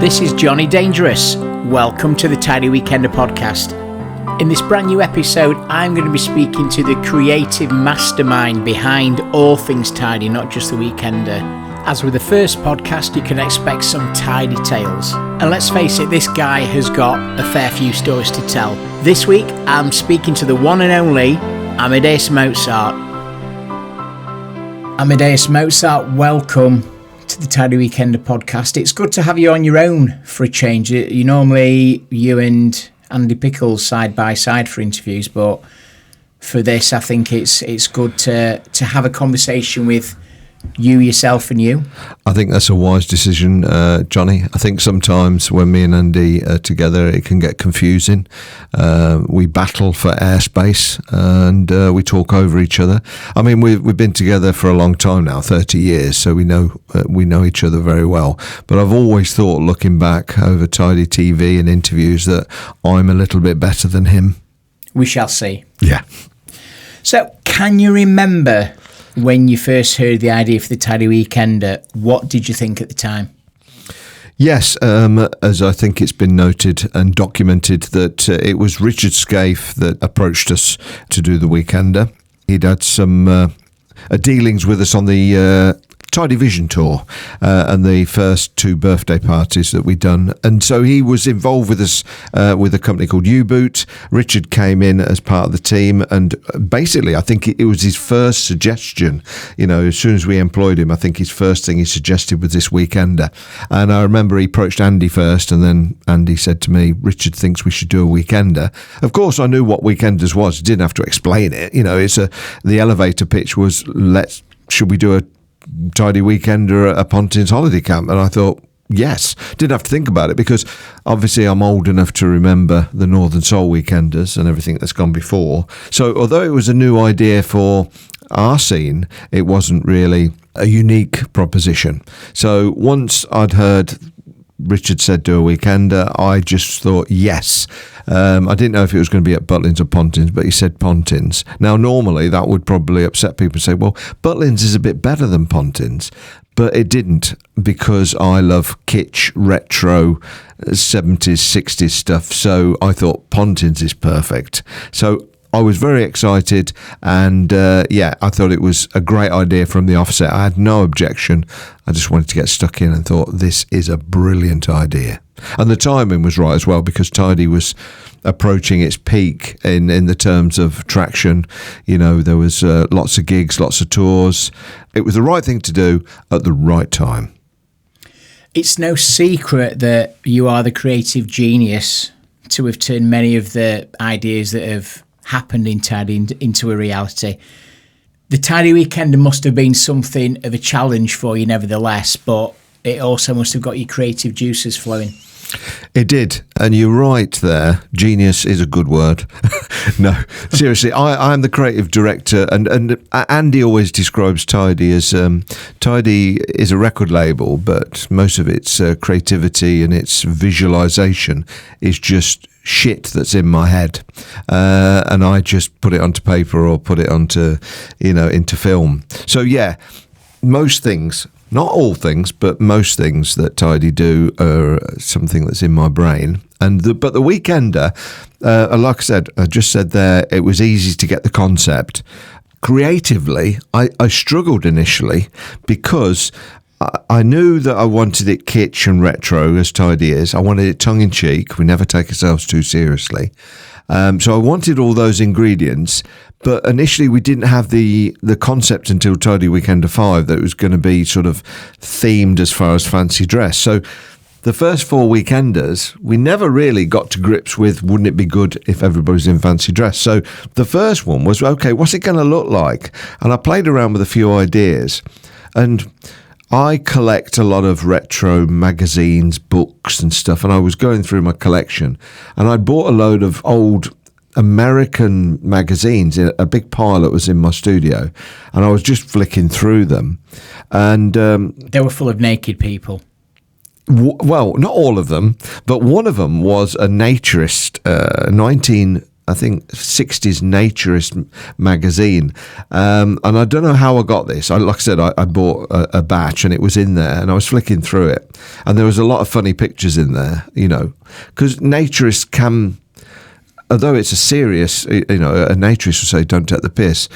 This is Johnny Dangerous. Welcome to the Tidy Weekender podcast. In this brand new episode, I'm going to be speaking to the creative mastermind behind all things tidy, not just the Weekender. As with the first podcast, you can expect some tidy tales. And let's face it, this guy has got a fair few stories to tell. This week, I'm speaking to the one and only Amadeus Mozart. Amadeus Mozart, welcome to the Tidy Weekender podcast. It's good to have you on your own for a change. You normally, you and Andy Pickles side by side for interviews, but for this, I think it's good to have a conversation with you, yourself and you. I think that's a wise decision, Johnny. I think sometimes when me and Andy are together, it can get confusing. We battle for airspace and we talk over each other. I mean, we've been together for a long time now, 30 years, so we know each other very well. But I've always thought, looking back over Tidy TV and interviews, that I'm a little bit better than him. We shall see. Yeah. So, can you remember when you first heard the idea for the Tidy Weekender? What did you think at the time? Yes, as I think it's been noted and documented, that it was Richard Scaife that approached us to do the Weekender. He'd had some dealings with us on the Tidy Vision tour and the first two birthday parties that we'd done, and so he was involved with us with a company called U-Boot. Richard came in as part of the team, and basically I think it was his first suggestion. You know, as soon as we employed him, I think his first thing he suggested was this Weekender. And I remember he approached Andy first, and then Andy said to me, Richard thinks we should do a Weekender. Of course I knew what Weekenders was. He didn't have to explain it. You know, the elevator pitch was, should we do a Tidy Weekender at a Pontins holiday camp? And I thought, yes. Didn't have to think about it, because obviously I'm old enough to remember the Northern Soul Weekenders and everything that's gone before. So although it was a new idea for our scene, it wasn't really a unique proposition. So once I'd heard Richard said do a Weekender, I just thought yes. I didn't know if it was going to be at Butlins or Pontins, but he said Pontins. Now, normally that would probably upset people and say, well, Butlins is a bit better than Pontins. But it didn't, because I love kitsch, retro, 70s, 60s stuff. So I thought Pontins is perfect. So I was very excited, and I thought it was a great idea from the offset. I had no objection. I just wanted to get stuck in and thought, this is a brilliant idea. And the timing was right as well, because Tidy was approaching its peak in the terms of traction. You know, there was lots of gigs, lots of tours. It was the right thing to do at the right time. It's no secret that you are the creative genius to have turned many of the ideas that have happened in Tidy into a reality. The Tidy Weekender must have been something of a challenge for you nevertheless, but it also must have got your creative juices flowing. It did, and you're right there. Genius is a good word. No, seriously, I'm the creative director, and Andy always describes Tidy as Tidy is a record label, but most of its creativity and its visualization is just shit that's in my head, and I just put it onto paper or put it onto, into film. So yeah, most things. Not all things, but most things that Tidy do are something that's in my brain. But the Weekender, like I said, I just said there, it was easy to get the concept. Creatively, I struggled initially, because I knew that I wanted it kitsch and retro, as Tidy is. I wanted it tongue-in-cheek. We never take ourselves too seriously. So I wanted all those ingredients, but initially we didn't have the concept until Tidy Weekender 5 that it was going to be sort of themed as far as fancy dress. So the first 4 Weekenders, we never really got to grips with, wouldn't it be good if everybody's in fancy dress? So the first one was, okay, what's it going to look like? And I played around with a few ideas, and I collect a lot of retro magazines, books and stuff, and I was going through my collection, and I bought a load of old American magazines in a big pile that was in my studio, and I was just flicking through them, and they were full of naked people. Well, not all of them, but one of them was a naturist, I think, 60s naturist magazine. And I don't know how I got this. Like I said, I bought a batch and it was in there, and I was flicking through it. And there was a lot of funny pictures in there, because naturists can, although it's a serious, a naturist would say, don't take the piss,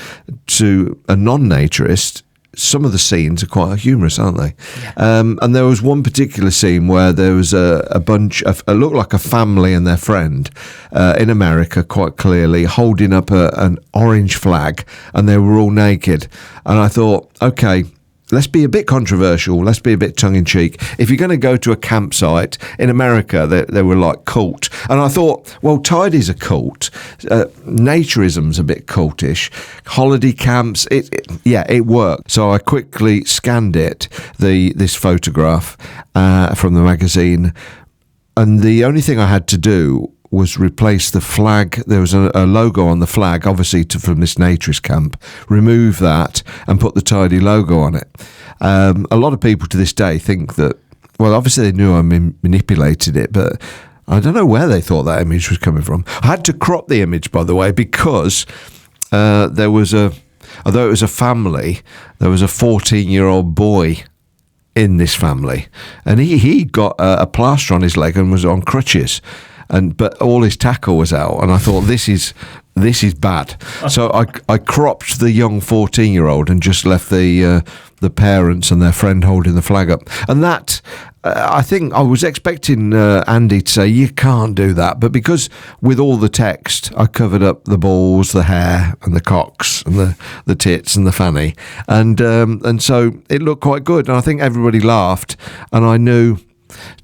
to a non-naturist, some of the scenes are quite humorous, aren't they? Yeah. And there was one particular scene where there was a bunch of, it looked like a family and their friend in America, quite clearly, holding up an orange flag, and they were all naked. And I thought, okay, let's be a bit controversial. Let's be a bit tongue-in-cheek. If you're going to go to a campsite in America, they were like cult. And I thought, well, tidy's a cult. Naturism's a bit cultish. Holiday camps, it worked. So I quickly scanned this photograph from the magazine. And the only thing I had to do was replace the flag. There was a logo on the flag, obviously from this naturist camp. Remove that and put the Tidy logo on it. A lot of people to this day think that, well, obviously they knew I manipulated it, but I don't know where they thought that image was coming from. I had to crop the image, by the way, because although it was a family, there was a 14-year-old boy in this family, and he got a plaster on his leg and was on crutches. But all his tackle was out, and I thought, this is bad. So I cropped the young 14-year-old and just left the parents and their friend holding the flag up. And that, I think I was expecting Andy to say, you can't do that. But because with all the text, I covered up the balls, the hair, and the cocks, and the tits, and the fanny. And so it looked quite good. And I think everybody laughed. And I knew,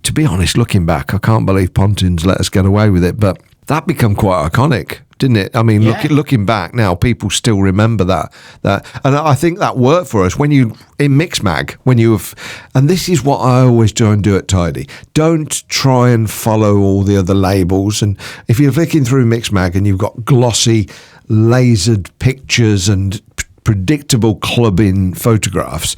to be honest, looking back, I can't believe Pontins let us get away with it. But that became quite iconic, didn't it? I mean, looking back now, people still remember that, and I think that worked for us when you in Mixmag, and this is what I always try and do at Tidy. Don't try and follow all the other labels, and if you're flicking through Mixmag and you've got glossy, lasered pictures and predictable clubbing photographs,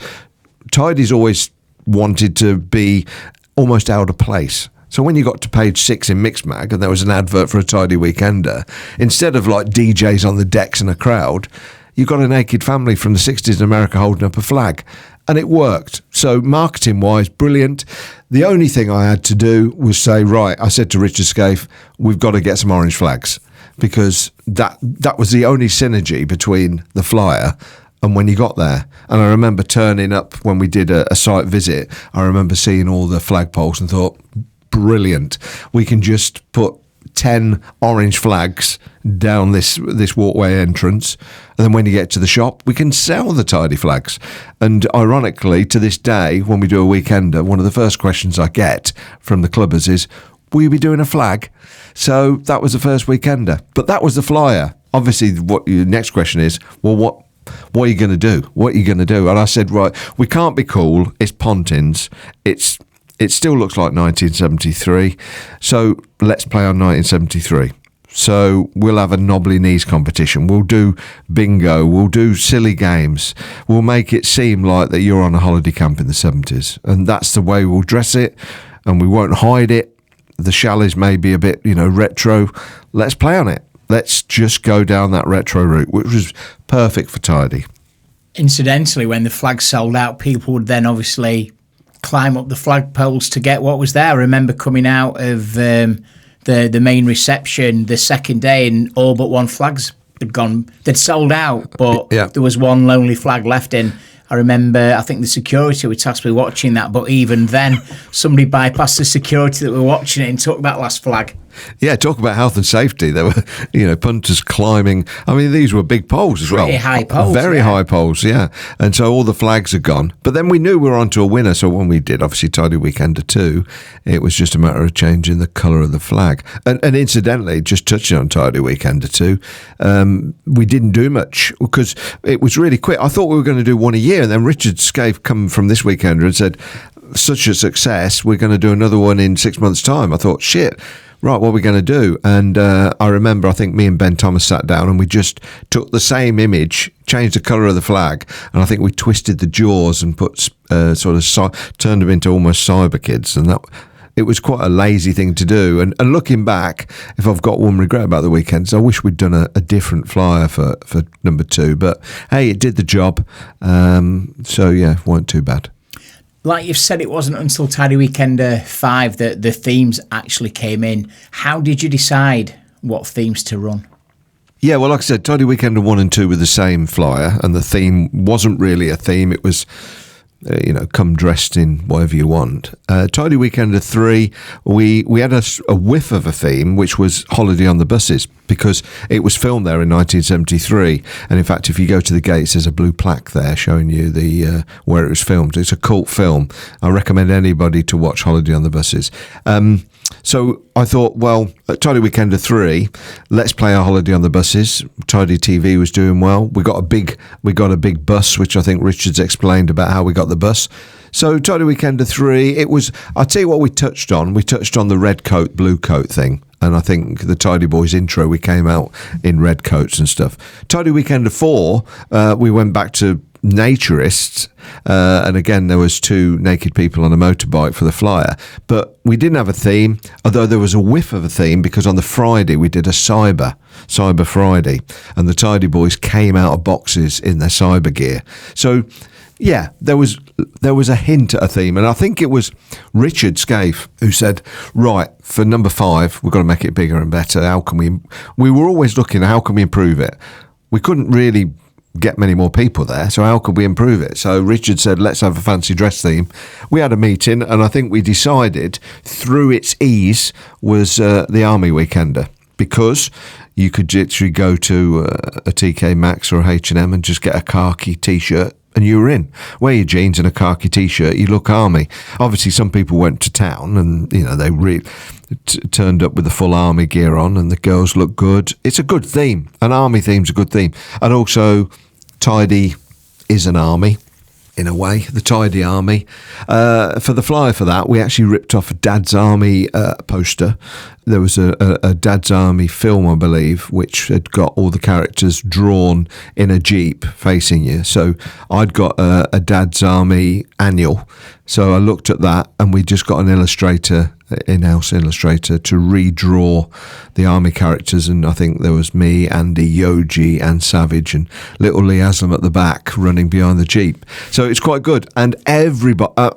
Tidy's always wanted to be almost out of place. So when you got to page 6 in Mixmag and there was an advert for a Tidy Weekender, instead of like DJs on the decks and a crowd, you got a naked family from the 60s in America holding up a flag. And it worked. So marketing-wise, brilliant. The only thing I had to do was say, right, I said to Richard Scaife, we've got to get some orange flags, because that was the only synergy between the flyer and when you got there. And I remember turning up when we did a site visit, I remember seeing all the flagpoles and thought, brilliant. We can just put 10 orange flags down this walkway entrance, and then when you get to the shop, we can sell the Tidy flags. And ironically, to this day, when we do a weekender, one of the first questions I get from the clubbers is, will you be doing a flag? So that was the first weekender. But that was the flyer. Obviously, what your next question is, well, what are you going to do? What are you going to do? And I said, right, we can't be cool. It's Pontins. It still looks like 1973. So let's play on 1973. So we'll have a knobbly knees competition. We'll do bingo. We'll do silly games. We'll make it seem like that you're on a holiday camp in the 70s. And that's the way we'll dress it. And we won't hide it. The chalets may be a bit, retro. Let's play on it. Let's just go down that retro route, which was perfect for Tidy. Incidentally, when the flag sold out, people would then obviously climb up the flagpoles to get what was there. I remember coming out of the main reception the second day, and all but one flags had gone. They'd sold out, but there was one lonely flag left in. I remember, I think the security were tasked with watching that, but even then, somebody bypassed the security that were watching it and took that last flag. Yeah, talk about health and safety. There were, punters climbing. I mean, these were big poles as well. Very high poles. Very high poles, yeah. And so all the flags are gone. But then we knew we were onto a winner. So when we did, obviously, Tidy Weekender 2, it was just a matter of changing the colour of the flag. And incidentally, just touching on Tidy Weekender 2, we didn't do much because it was really quick. I thought we were going to do one a year. And then Richard Scaife come from this Weekender and said, such a success, we're going to do another one in 6 months' time. I thought, shit. Right, what are we going to do? And I remember, I think me and Ben Thomas sat down and we just took the same image, changed the colour of the flag, and I think we twisted the jaws and put turned them into almost cyber kids. And it was quite a lazy thing to do. And looking back, if I've got one regret about the weekends, I wish we'd done a different flyer for number 2. But hey, it did the job. So yeah, it weren't too bad. Like you've said, it wasn't until Tidy Weekender 5 that the themes actually came in. How did you decide what themes to run? Yeah, well, like I said, Tidy Weekender 1 and 2 were the same flyer, and the theme wasn't really a theme. It was, come dressed in whatever you want. Tidy Weekender 3, we had a whiff of a theme, which was Holiday on the Buses, because it was filmed there in 1973. And in fact, if you go to the gates, there's a blue plaque there showing you where it was filmed. It's a cult film. I recommend anybody to watch Holiday on the Buses. So I thought, well, at Tidy Weekender 3, let's play our Holiday on the Buses. Tidy TV was doing well. We got a big bus, which I think Richard's explained about how we got the bus. So Tidy Weekender 3, I'll tell you what we touched on. We touched on the red coat, blue coat thing. And I think the Tidy Boys intro, we came out in red coats and stuff. Tidy Weekender 4, we went back to naturists, and again there was 2 naked people on a motorbike for the flyer, but we didn't have a theme, although there was a whiff of a theme, because on the Friday we did a cyber Friday, and the Tidy Boys came out of boxes in their cyber gear. So yeah, there was a hint at a theme, and I think it was Richard Scaife who said, right, for number 5 we've got to make it bigger and better. How can we were always looking at how can we improve it. We couldn't really get many more people there, so how could we improve it? So Richard said, let's have a fancy dress theme. We had a meeting, and I think we decided through its ease was the Army Weekender, because you could literally go to a TK Maxx or a H&M and just get a khaki t-shirt and you were in. Wear your jeans and a khaki t-shirt, you look army. Obviously some people went to town and they turned up with the full army gear on, and the girls look good. It's a good theme. An army theme's a good theme. And also Tidy is an army in a way, the Tidy Army. For the flyer for that, we actually ripped off a Dad's Army poster. There was a Dad's Army film, I believe, which had got all the characters drawn in a Jeep facing you. So I'd got a Dad's Army annual. So I looked at that, and we just got an in-house illustrator to redraw the army characters, and I think there was me, Andy, Yoji and Savage, and little Lee Haslam at the back running behind the Jeep. So it's quite good, and everybody, I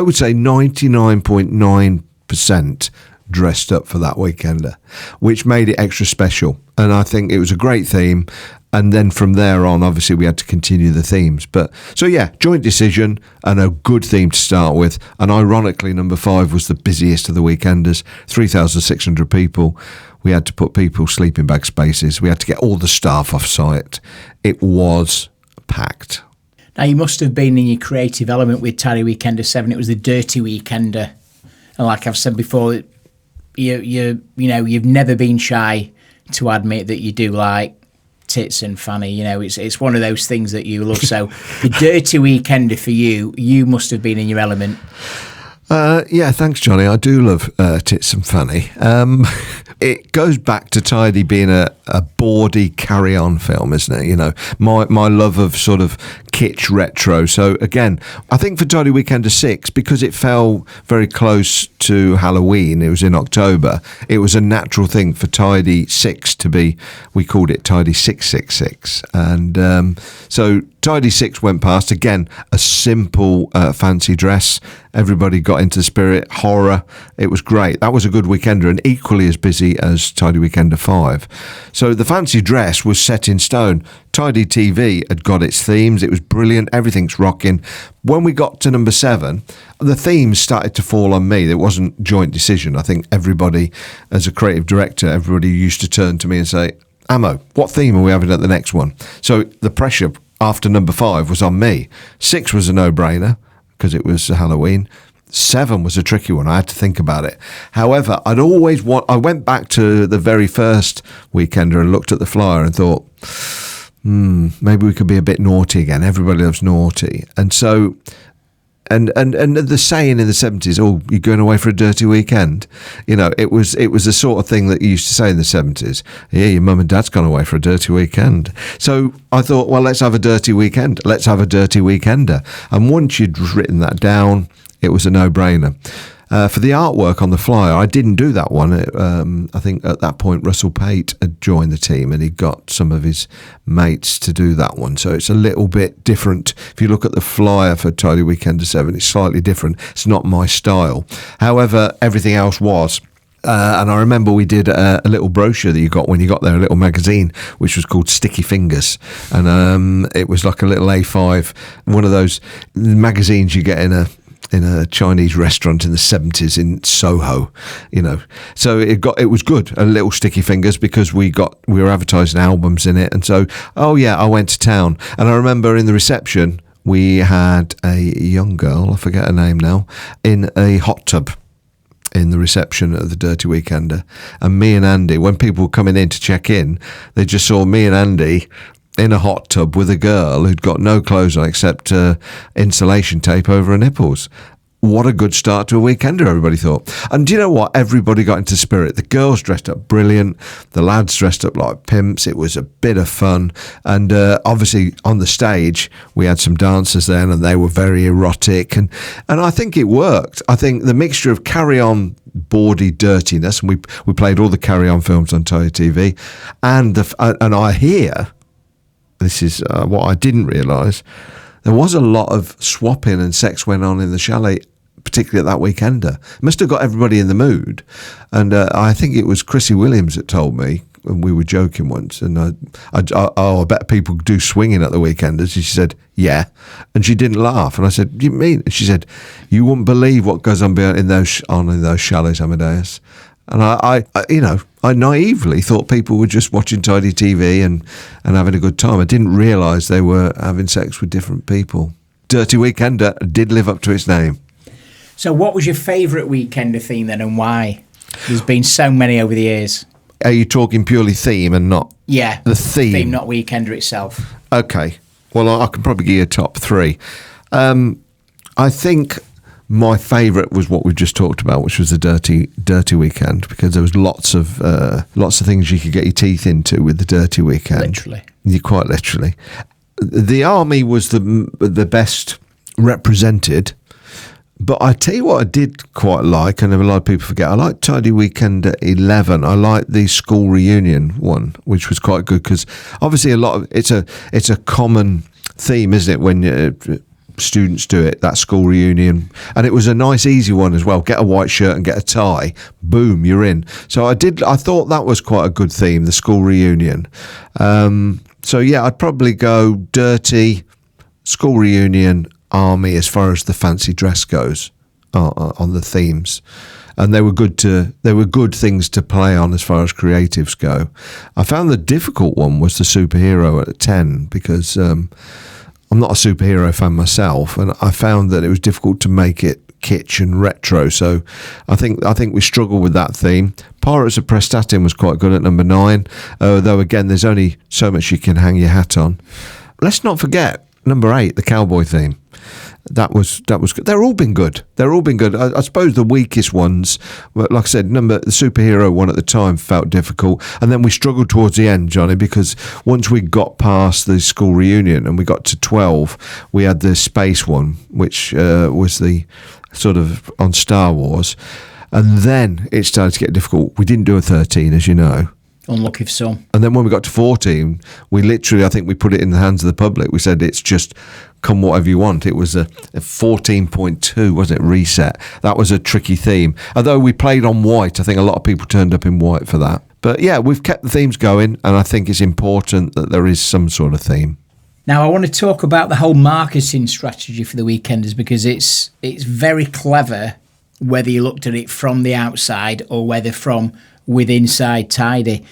would say 99.9% dressed up for that weekender, which made it extra special, and I think it was a great theme. And then from there on, obviously, we had to continue the themes. But so, yeah, joint decision and a good theme to start with. And ironically, number 5 was the busiest of the weekenders, 3,600 people. We had to put people sleeping bag spaces. We had to get all the staff off site. It was packed. Now, you must have been in your creative element with Tidy Weekender 7. It was the Dirty Weekender. And like I've said before, you've never been shy to admit that you do like tits and fanny. It's one of those things that you love. So the Dirty Weekender for you must have been in your element. Yeah, thanks, Johnny. I do love tits and fanny. It goes back to Tidy being a bawdy carry-on film, isn't it? My love of sort of kitsch retro. So again, I think for Tidy Weekender 6, because it fell very close to Halloween, it was in October, it was a natural thing for Tidy 6 to be, we called it Tidy 666. And so Tidy 6 went past, again, a simple fancy dress. Everybody got into the spirit, horror. It was great. That was a good weekender, and equally as busy as Tidy Weekender 5. So the fancy dress was set in stone. Tidy TV had got its themes. It was brilliant. Everything's rocking. When we got to number 7, the themes started to fall on me. It wasn't joint decision. I think everybody, as a creative director, everybody used to turn to me and say, Amo, what theme are we having at the next one? So the pressure after number 5 was on me. 6 was a no-brainer because it was Halloween. 7 was a tricky one. I had to think about it. However, I went back to the very first weekender and looked at the flyer and thought, maybe we could be a bit naughty again. Everybody loves naughty. And so, and the saying in the 70s, oh, you're going away for a dirty weekend. It was the sort of thing that you used to say in the 70s. Yeah, your mum and dad's gone away for a dirty weekend. So I thought, well, let's have a dirty weekend. Let's have a dirty weekender. And once you'd written that down, it was a no-brainer. For the artwork on the flyer, I didn't do that one. I think at that point Russell Pate had joined the team and he got some of his mates to do that one. So it's a little bit different. If you look at the flyer for Tidy Weekender 7, it's slightly different. It's not my style. However, everything else was. And I remember we did a little brochure that you got when you got there, a little magazine, which was called Sticky Fingers. And it was like a little A5, one of those magazines you get in a Chinese restaurant in the 70s in Soho, So it was good, a little Sticky Fingers, because we were advertising albums in it. And so, I went to town. And I remember in the reception, we had a young girl, I forget her name now, in a hot tub in the reception of the Dirty Weekender. And me and Andy, when people were coming in to check in, they just saw me and Andy in a hot tub with a girl who'd got no clothes on except insulation tape over her nipples. What a good start to a weekender, everybody thought. And do you know what? Everybody got into spirit. The girls dressed up brilliant. The lads dressed up like pimps. It was a bit of fun. And obviously on the stage, we had some dancers then and they were very erotic. And I think it worked. I think the mixture of carry-on bawdy dirtiness, and we played all the carry-on films on Tidy TV, and I hear, this is what I didn't realise, there was a lot of swapping and sex went on in the chalet, particularly at that weekender. It must have got everybody in the mood. And I think it was Chrissy Williams that told me, and we were joking once, and I bet people do swinging at the weekenders. And she said, yeah. And she didn't laugh. And I said, you mean? And she said, you wouldn't believe what goes on in those chalets, Amadeus. And I naively thought people were just watching Tidy TV and having a good time. I didn't realise they were having sex with different people. Dirty Weekender did live up to its name. So what was your favourite Weekender theme then, and why? There's been so many over the years. Are you talking purely theme and not the theme? Not Weekender itself. Okay. Well, I can probably give you a top three. I think my favourite was what we've just talked about, which was the Dirty Weekend, because there was lots of things you could get your teeth into with the Dirty Weekend. Literally. Quite literally. The Army was the best represented, but I tell you what I did quite like, and a lot of people forget, I like Tidy Weekend 11. I like the school reunion one, which was quite good, because obviously it's a common theme, isn't it, when students do it, that school reunion, and it was a nice easy one as well. Get a white shirt and get a tie, boom, you're in. So I thought that was quite a good theme, the school reunion. So yeah, I'd probably go Dirty, school reunion, Army as far as the fancy dress goes on the themes. And they were good things to play on as far as creatives go. I found the difficult one was the superhero at 10, because I'm not a superhero fan myself, and I found that it was difficult to make it kitsch and retro. So I think we struggled with that theme. Pirates of Prestatyn was quite good at number 9, though again there's only so much you can hang your hat on. Let's not forget number 8, the cowboy theme. That was good. They're all been good. I suppose the weakest ones, like I said, the superhero one at the time felt difficult, and then we struggled towards the end, Johnny, because once we got past the school reunion and we got to 12, we had the space one, which was the sort of on Star Wars, and then it started to get difficult. We didn't do a 13, as you know. Unlucky for some. And then when we got to 14, we literally, I think we put it in the hands of the public. We said, it's just come whatever you want. It was a 14.2, wasn't it, reset. That was a tricky theme. Although we played on white, I think a lot of people turned up in white for that. But yeah, we've kept the themes going, and I think it's important that there is some sort of theme. Now, I want to talk about the whole marketing strategy for the Weekenders, because it's very clever, whether you looked at it from the outside or whether from with inside Tidy.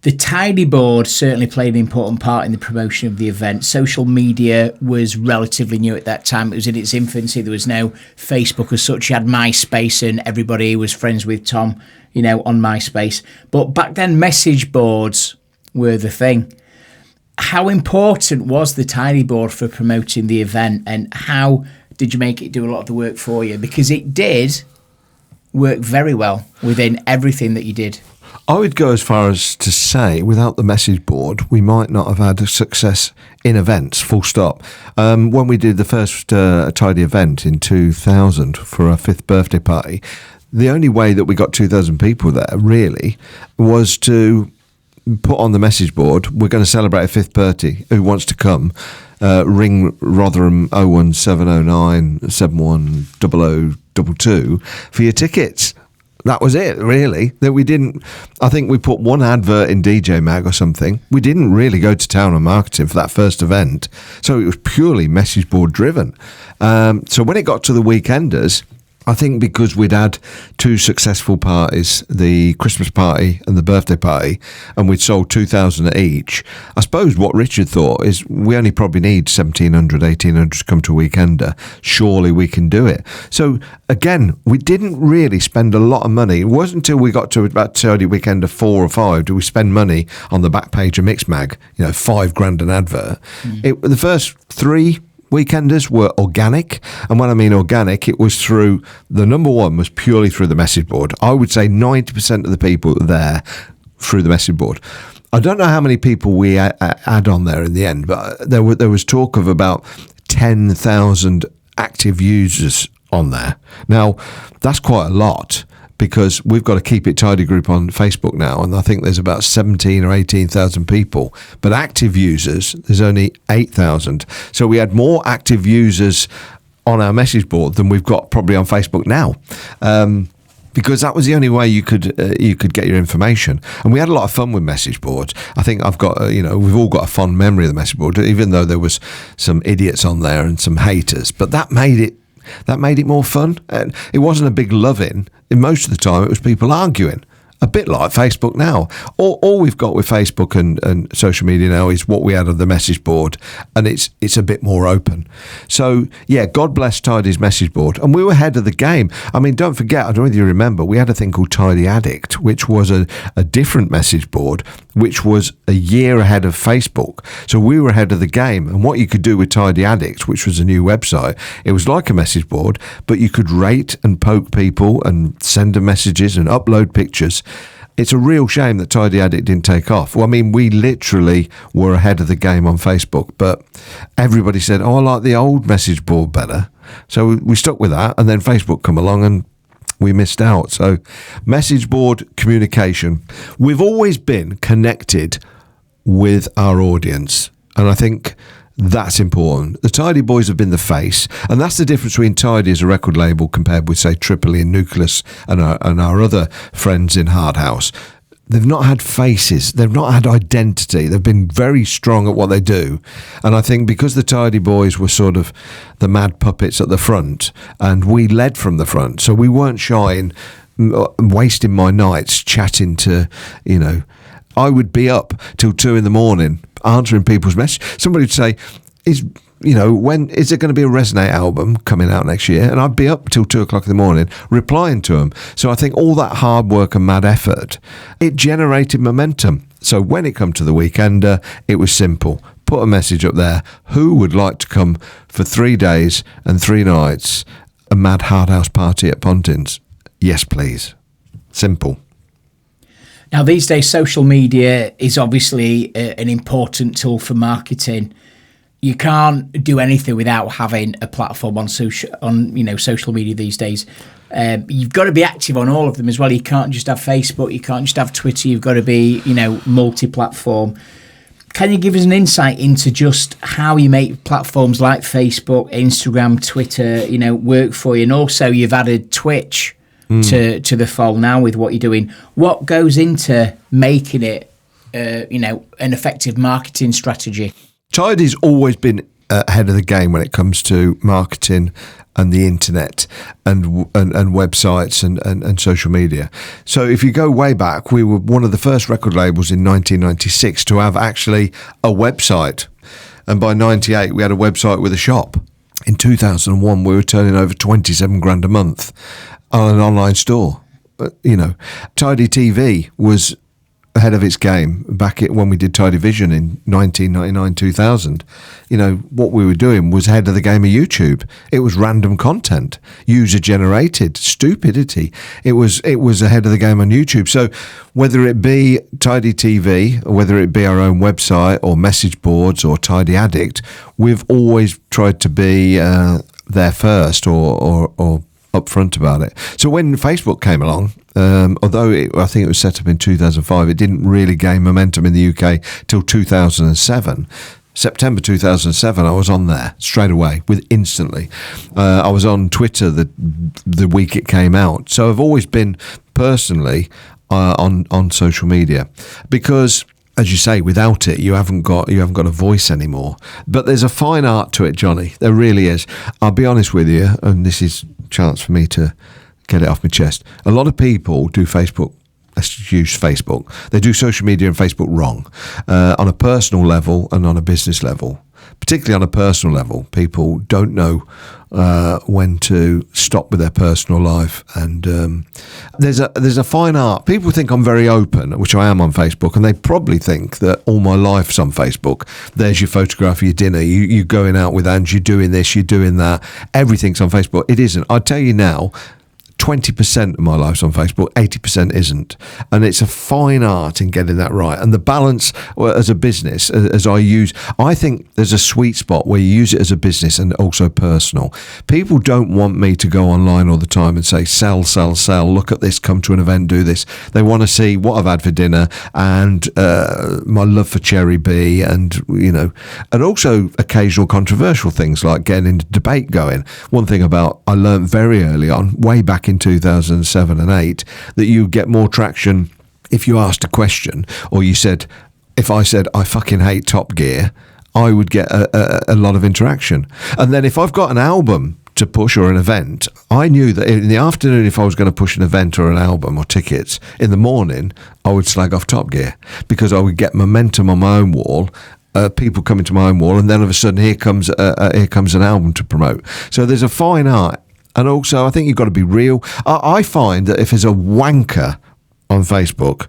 The Tidy board certainly played an important part in the promotion of the event. Social media was relatively new at that time. It was in its infancy. There was no Facebook as such. You had MySpace, and everybody was friends with Tom, on MySpace. But back then, message boards were the thing. How important was the Tidy board for promoting the event, and how did you make it do a lot of the work for you? Because it did work very well within everything that you did. I would go as far as to say, without the message board, we might not have had a success in events, full stop. When we did the first Tidy event in 2000 for our 5th birthday party, the only way that we got 2,000 people there, really, was to put on the message board, we're going to celebrate a 5th birthday. Who wants to come? Ring Rotherham 01709 710022 for your tickets. That was it, really. That we didn't. I think we put one advert in DJ Mag or something. We didn't really go to town on marketing for that first event, so it was purely message board driven. So when it got to the weekenders, I think because we'd had 2 successful parties, the Christmas party and the birthday party, and we'd sold 2,000 each, I suppose what Richard thought is we only probably need 1,700, 1,800 to come to a weekender. Surely we can do it. So again, we didn't really spend a lot of money. It wasn't until we got to about Tidy Weekender 4 or 5 do we spend money on the back page of Mixmag, $5,000 an advert. The first 3 weekenders were organic, and when I mean organic, it was through the number one was purely through the message board. I would say 90% of the people there through the message board. I don't know how many people we had on there in the end, but there was talk of about 10,000 active users on there. Now that's quite a lot, because we've got a Keep It Tidy group on Facebook now, and I think there's about 17 or 18,000 people. But active users, there's only 8,000. So we had more active users on our message board than we've got probably on Facebook now. Because that was the only way you could get your information. And we had a lot of fun with message boards. I think I've got, we've all got a fond memory of the message board, even though there was some idiots on there and some haters. But that made it more fun. And it wasn't a big love-in. Most of the time, it was people arguing. A bit like Facebook now. All we've got with Facebook and social media now is what we had on the message board, and it's a bit more open. So, yeah, God bless Tidy's message board. And we were ahead of the game. I mean, don't forget, I don't know whether you remember, we had a thing called Tidy Addict, which was a different message board, which was a year ahead of Facebook. So we were ahead of the game. And what you could do with Tidy Addict, which was a new website, it was like a message board, but you could rate and poke people and send them messages and upload pictures. It's a real shame that Tidy Addict didn't take off. Well, I mean, we literally were ahead of the game on Facebook, but everybody said, I like the old message board better. So we stuck with that, and then Facebook come along and we missed out. So message board communication. We've always been connected with our audience, and I think that's important. The Tidy Boys have been the face, and that's the difference between Tidy as a record label compared with, say, Tripoli and Nucleus and our other friends in Hard House. They've not had faces. They've not had identity. They've been very strong at what they do. And I think because the Tidy Boys were sort of the mad puppets at the front, and we led from the front, so we weren't shy in wasting my nights chatting to, I would be up till 2 a.m. answering people's messages. Somebody would say, when is there going to be a Resonate album coming out next year? And I'd be up till 2 o'clock in the morning replying to them. So I think all that hard work and mad effort, it generated momentum. So when it come to the weekender, it was simple. Put a message up there. Who would like to come for 3 days and 3 nights, a mad hard house party at Pontins? Yes, please. Simple. Now, these days, social media is obviously an important tool for marketing. You can't do anything without having a platform on social media these days. You've got to be active on all of them as well. You can't just have Facebook. You can't just have Twitter. You've got to be, multi-platform. Can you give us an insight into just how you make platforms like Facebook, Instagram, Twitter, work for you? And also, you've added Twitch to the fold now with what you're doing. What goes into making it, an effective marketing strategy? Tidy's always been ahead of the game when it comes to marketing and the internet and websites and social media. So if you go way back, we were one of the first record labels in 1996 to have actually a website. And by 98, we had a website with a shop. In 2001, we were turning over $27,000 a month on an online store. But, Tidy TV was ahead of its game back when we did Tidy Vision in 1999, 2000. You know, what we were doing was ahead of the game of YouTube. It was random content, user generated stupidity. It was ahead of the game on YouTube. So whether it be Tidy TV, or whether it be our own website or message boards or Tidy Addict, we've always tried to be there first or upfront about it. So when Facebook came along, although I think it was set up in 2005, it didn't really gain momentum in the UK till 2007. September 2007, I was on there straight away, instantly. I was on Twitter the week it came out. So I've always been personally on social media, because, as you say, without it, you haven't got a voice anymore. But there's a fine art to it, Johnny. There really is. I'll be honest with you, and this is a chance for me to get it off my chest. A lot of people do Facebook. Let's use Facebook. They do social media and Facebook wrong, on a personal level and on a business level. Particularly on a personal level, people don't know when to stop with their personal life, and there's a fine art. People think I'm very open, which I am on Facebook, and they probably think that all my life's on Facebook. There's your photograph of your dinner. You going out with Ange. You're doing this. You're doing that. Everything's on Facebook. It isn't. I tell you now. 20% of my life's on Facebook, 80% isn't. And it's a fine art in getting that right. And the balance as a business, I think there's a sweet spot where you use it as a business and also personal. People don't want me to go online all the time and say, sell, look at this, come to an event, do this. They want to see what I've had for dinner and my love for Cherry B, and, you know, and also occasional controversial things like getting into debate going. One thing I learned very early on, way back in 2007 and 8, that you get more traction if you asked a question, or if I said I fucking hate Top Gear, I would get a lot of interaction. And then if I've got an album to push or an event, I knew that in the afternoon, if I was going to push an event or an album or tickets, in the morning I would slag off Top Gear, because I would get momentum on my own wall. People coming to my own wall, and then all of a sudden here comes an album to promote. So there's a fine art. And also, I think you've got to be real. I find that if there's a wanker on Facebook,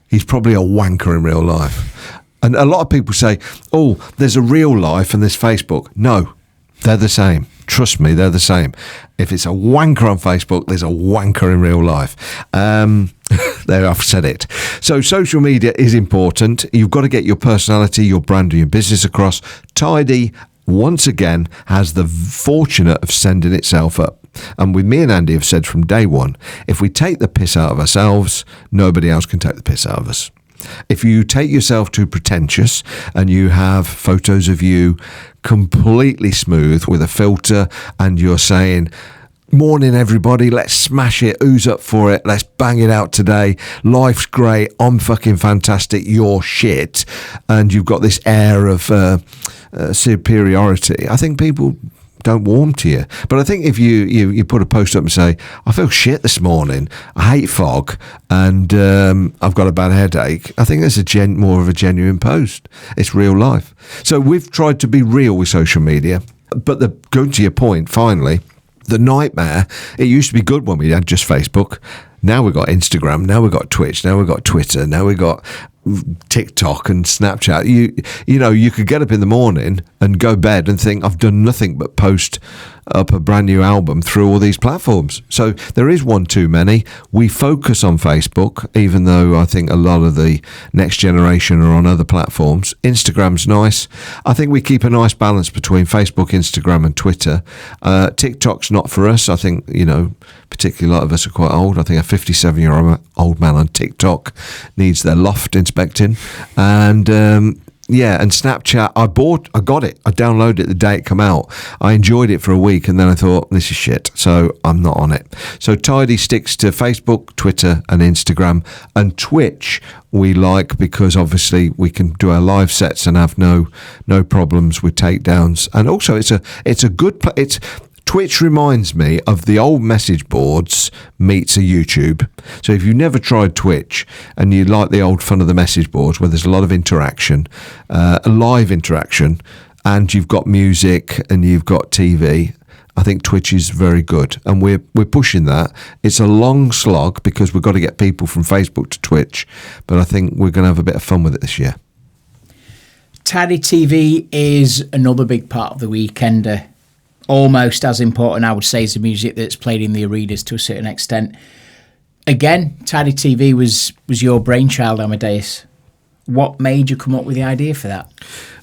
he's probably a wanker in real life. And a lot of people say, oh, there's a real life and there's Facebook. No, they're the same. Trust me, they're the same. If it's a wanker on Facebook, there's a wanker in real life. There, I've said it. So social media is important. You've got to get your personality, your brand, and your business across. Tidy, once again, has the fortunate of sending itself up. And with me and Andy have said from day one, if we take the piss out of ourselves, nobody else can take the piss out of us. If you take yourself too pretentious and you have photos of you completely smooth with a filter and you're saying, morning everybody, let's smash it, who's up for it, let's bang it out today, life's great, I'm fucking fantastic, you're shit, and you've got this air of superiority, I think people don't warm to you. But I think if you put a post up and say, I feel shit this morning, I hate fog, and I've got a bad headache, I think that's more of a genuine post. It's real life. So we've tried to be real with social media. But going to your point, finally, the nightmare, it used to be good when we had just Facebook. Now we've got Instagram, now we've got Twitch, now we've got Twitter, now we've got TikTok and Snapchat. You know, you could get up in the morning and go bed and think, I've done nothing but post up a brand new album through all these platforms. So there is one too many. We focus on Facebook, even though I think a lot of the next generation are on other platforms. Instagram's nice. I think we keep a nice balance between Facebook, Instagram and Twitter. TikTok's not for us. I think, you know, particularly a lot of us are quite old. I think a 57-year-old man on TikTok needs their loft inspecting. And yeah, and Snapchat, I got it. I downloaded it the day it came out. I enjoyed it for a week, and then I thought, this is shit, so I'm not on it. So Tidy sticks to Facebook, Twitter and Instagram. And Twitch we like because obviously we can do our live sets and have no problems with takedowns. And also it's a good Twitch reminds me of the old message boards meets a YouTube. So if you've never tried Twitch and you like the old fun of the message boards where there's a lot of interaction, a live interaction, and you've got music and you've got TV, I think Twitch is very good, and we're pushing that. It's a long slog because we've got to get people from Facebook to Twitch, but I think we're going to have a bit of fun with it this year. Tidy TV is another big part of the Weekender. Almost as important, I would say, as the music that's played in the arenas to a certain extent. Again, Tidy TV was your brainchild, Amadeus. What made you come up with the idea for that?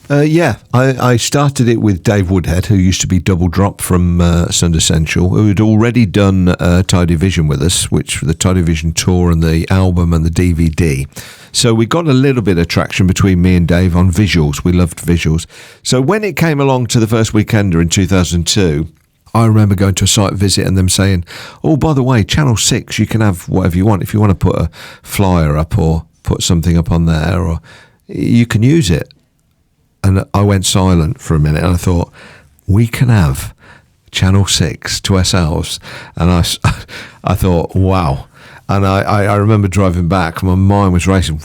I started it with Dave Woodhead, who used to be Double Drop from Sunday Central, who had already done Tidy Vision with us, which the Tidy Vision tour and the album and the DVD. So we got a little bit of traction between me and Dave on visuals. We loved visuals. So when it came along to the first Weekender in 2002, I remember going to a site visit and them saying, oh, by the way, Channel 6, you can have whatever you want. If you want to put a flyer up or put something up on there, or you can use it. And I went silent for a minute and I thought, we can have Channel 6 to ourselves. And I thought, wow. And I remember driving back, my mind was racing.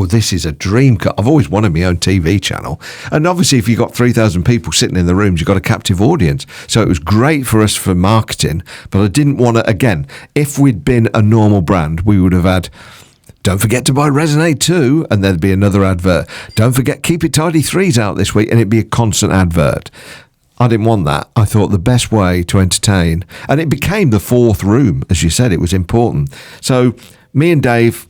This is a dream car. I've always wanted my own TV channel. And obviously, if you've got 3,000 people sitting in the rooms, you've got a captive audience. So it was great for us for marketing. But I didn't want to, again, if we'd been a normal brand, we would have had, don't forget to buy Resonate 2, and there'd be another advert. Don't forget, Keep It Tidy 3's out this week, and it'd be a constant advert. I didn't want that. I thought the best way to entertain, and it became the fourth room, as you said, it was important. So me and Dave,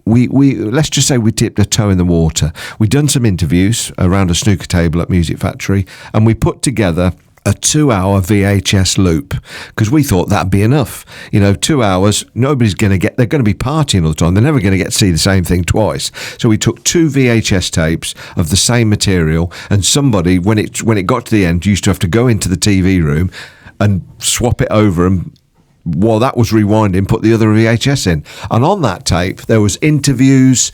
we let's just say we tipped a toe in the water. We'd done some interviews around a snooker table at Music Factory, and we put together a 2-hour VHS loop because we thought that'd be enough. 2 hours, nobody's going to get, they're going to be partying all the time. They're never going to get to see the same thing twice. So we took 2 VHS tapes of the same material, and somebody, when it got to the end, used to have to go into the TV room and swap it over, and while that was rewinding, put the other VHS in. And on that tape, there was interviews,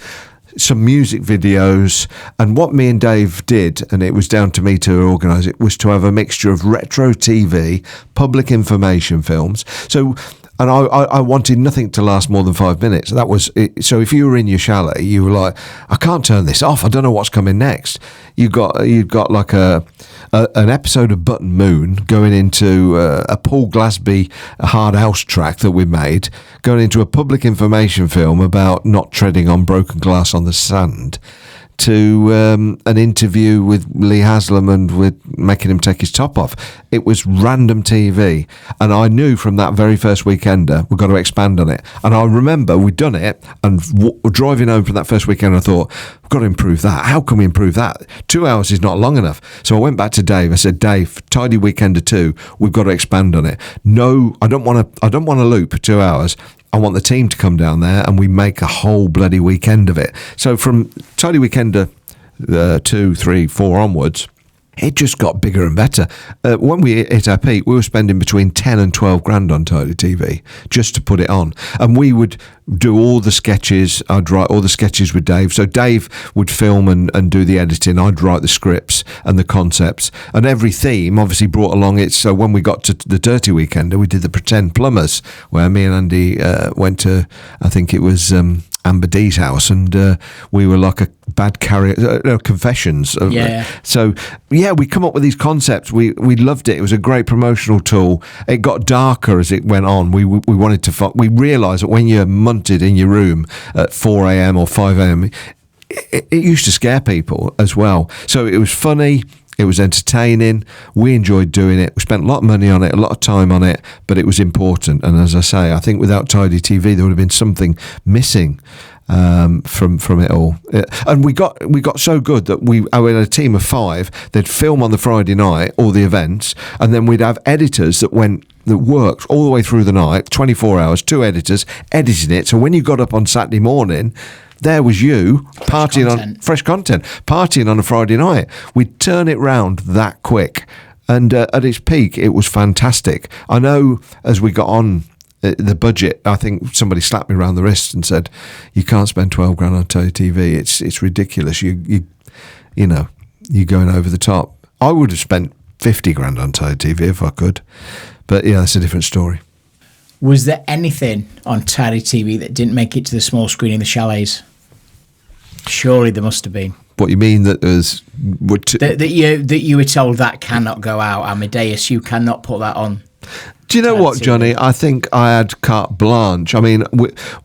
some music videos, and what me and Dave did, and it was down to me to organise it, was to have a mixture of retro TV, public information films. So, and I wanted nothing to last more than 5 minutes. That was it. So if you were in your chalet, you were like, I can't turn this off. I don't know what's coming next. You got like an episode of Button Moon going into a Paul Glasby Hard House track that we made, going into a public information film about not treading on broken glass on the sand, to an interview with Lee Haslam and with making him take his top off. It was random TV, and I knew from that very first Weekender we've got to expand on it. And I remember we'd done it, and driving home from that first weekend, I thought, we've got to improve that. How can we improve that? 2 hours is not long enough. So I went back to Dave. I said, Dave, Tidy Weekender 2, we've got to expand on it. No, I don't want to loop 2 hours. I want the team to come down there and we make a whole bloody weekend of it. So from Tidy Weekender 2, 3, 4 onwards, it just got bigger and better. When we hit our peak, we were spending between 10 and 12 grand on Tidy TV just to put it on. And we would do all the sketches. I'd write all the sketches with Dave. So Dave would film and do the editing. I'd write the scripts and the concepts. And every theme obviously brought along it. So when we got to the Dirty Weekender, we did the Pretend Plumbers, where me and Andy went to, I think it was Amber D's house, and we were like a bad carrier, confessions. Yeah. So yeah, we come up with these concepts. We loved it. It was a great promotional tool. It got darker as it went on. We wanted to. We realised that when you're munted in your room at 4 a.m. or 5 a.m., it used to scare people as well. So it was funny. It was entertaining. We enjoyed doing it. We spent a lot of money on it, a lot of time on it, but it was important. And as I say, I think without Tidy TV, there would have been something missing from it all. And we got so good that we had a team of 5. They'd film on the Friday night, all the events, and then we'd have editors that worked all the way through the night, 24 hours, 2 editors editing it. So when you got up on Saturday morning, there was you partying on fresh content, partying on a Friday night. We'd turn it round that quick. And at its peak, it was fantastic. I know as we got on the budget, I think somebody slapped me around the wrist and said, you can't spend 12 grand on TV. It's ridiculous. You're going over the top. I would have spent 50 grand on TV if I could. But yeah, that's a different story. Was there anything on Tidy TV that didn't make it to the small screen in the chalets? Surely there must have been. What you mean that there's... That you were told that cannot go out, Amadeus, you cannot put that on. Do you know what, Johnny? I think I had carte blanche. I mean,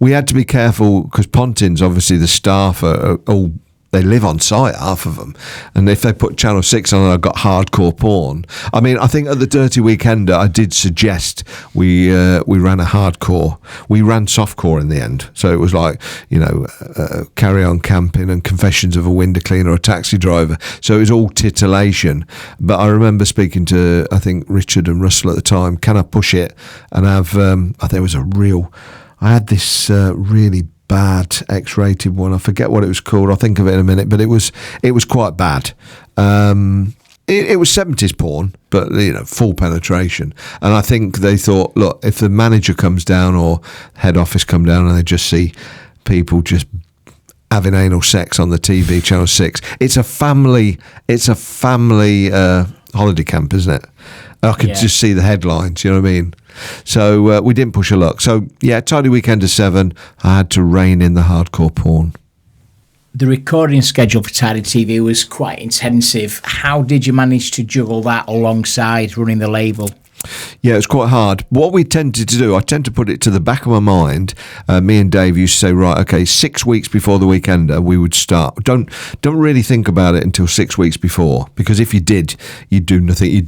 we had to be careful because Pontins, obviously, the staff are all... They live on site, half of them. And if they put Channel 6 on and I got hardcore porn. I mean, I think at the Dirty Weekender, I did suggest we ran a hardcore. We ran softcore in the end. So it was like, Carry On Camping and Confessions of a Window Cleaner or a Taxi Driver. So it was all titillation. But I remember speaking to, I think, Richard and Russell at the time, can I push it? And I had this really bad X-rated one. I forget what it was called. I'll think of it in a minute. But it was quite bad. It was 70s porn, but full penetration. And I think they thought, look, if the manager comes down or head office come down and they just see people just having anal sex on the TV, Channel 6, it's a family holiday camp, isn't it? I could just see the headlines, you know what I mean? So we didn't push a luck. So, yeah, Tidy Weekender 7, I had to rein in the hardcore porn. The recording schedule for Tidy TV was quite intensive. How did you manage to juggle that alongside running the label? Yeah, it was quite hard. What we tended to do, I tend to put it to the back of my mind. Me and Dave used to say, right, okay, 6 weeks before the Weekender, we would start. Don't really think about it until 6 weeks before, because if you did, you'd do nothing.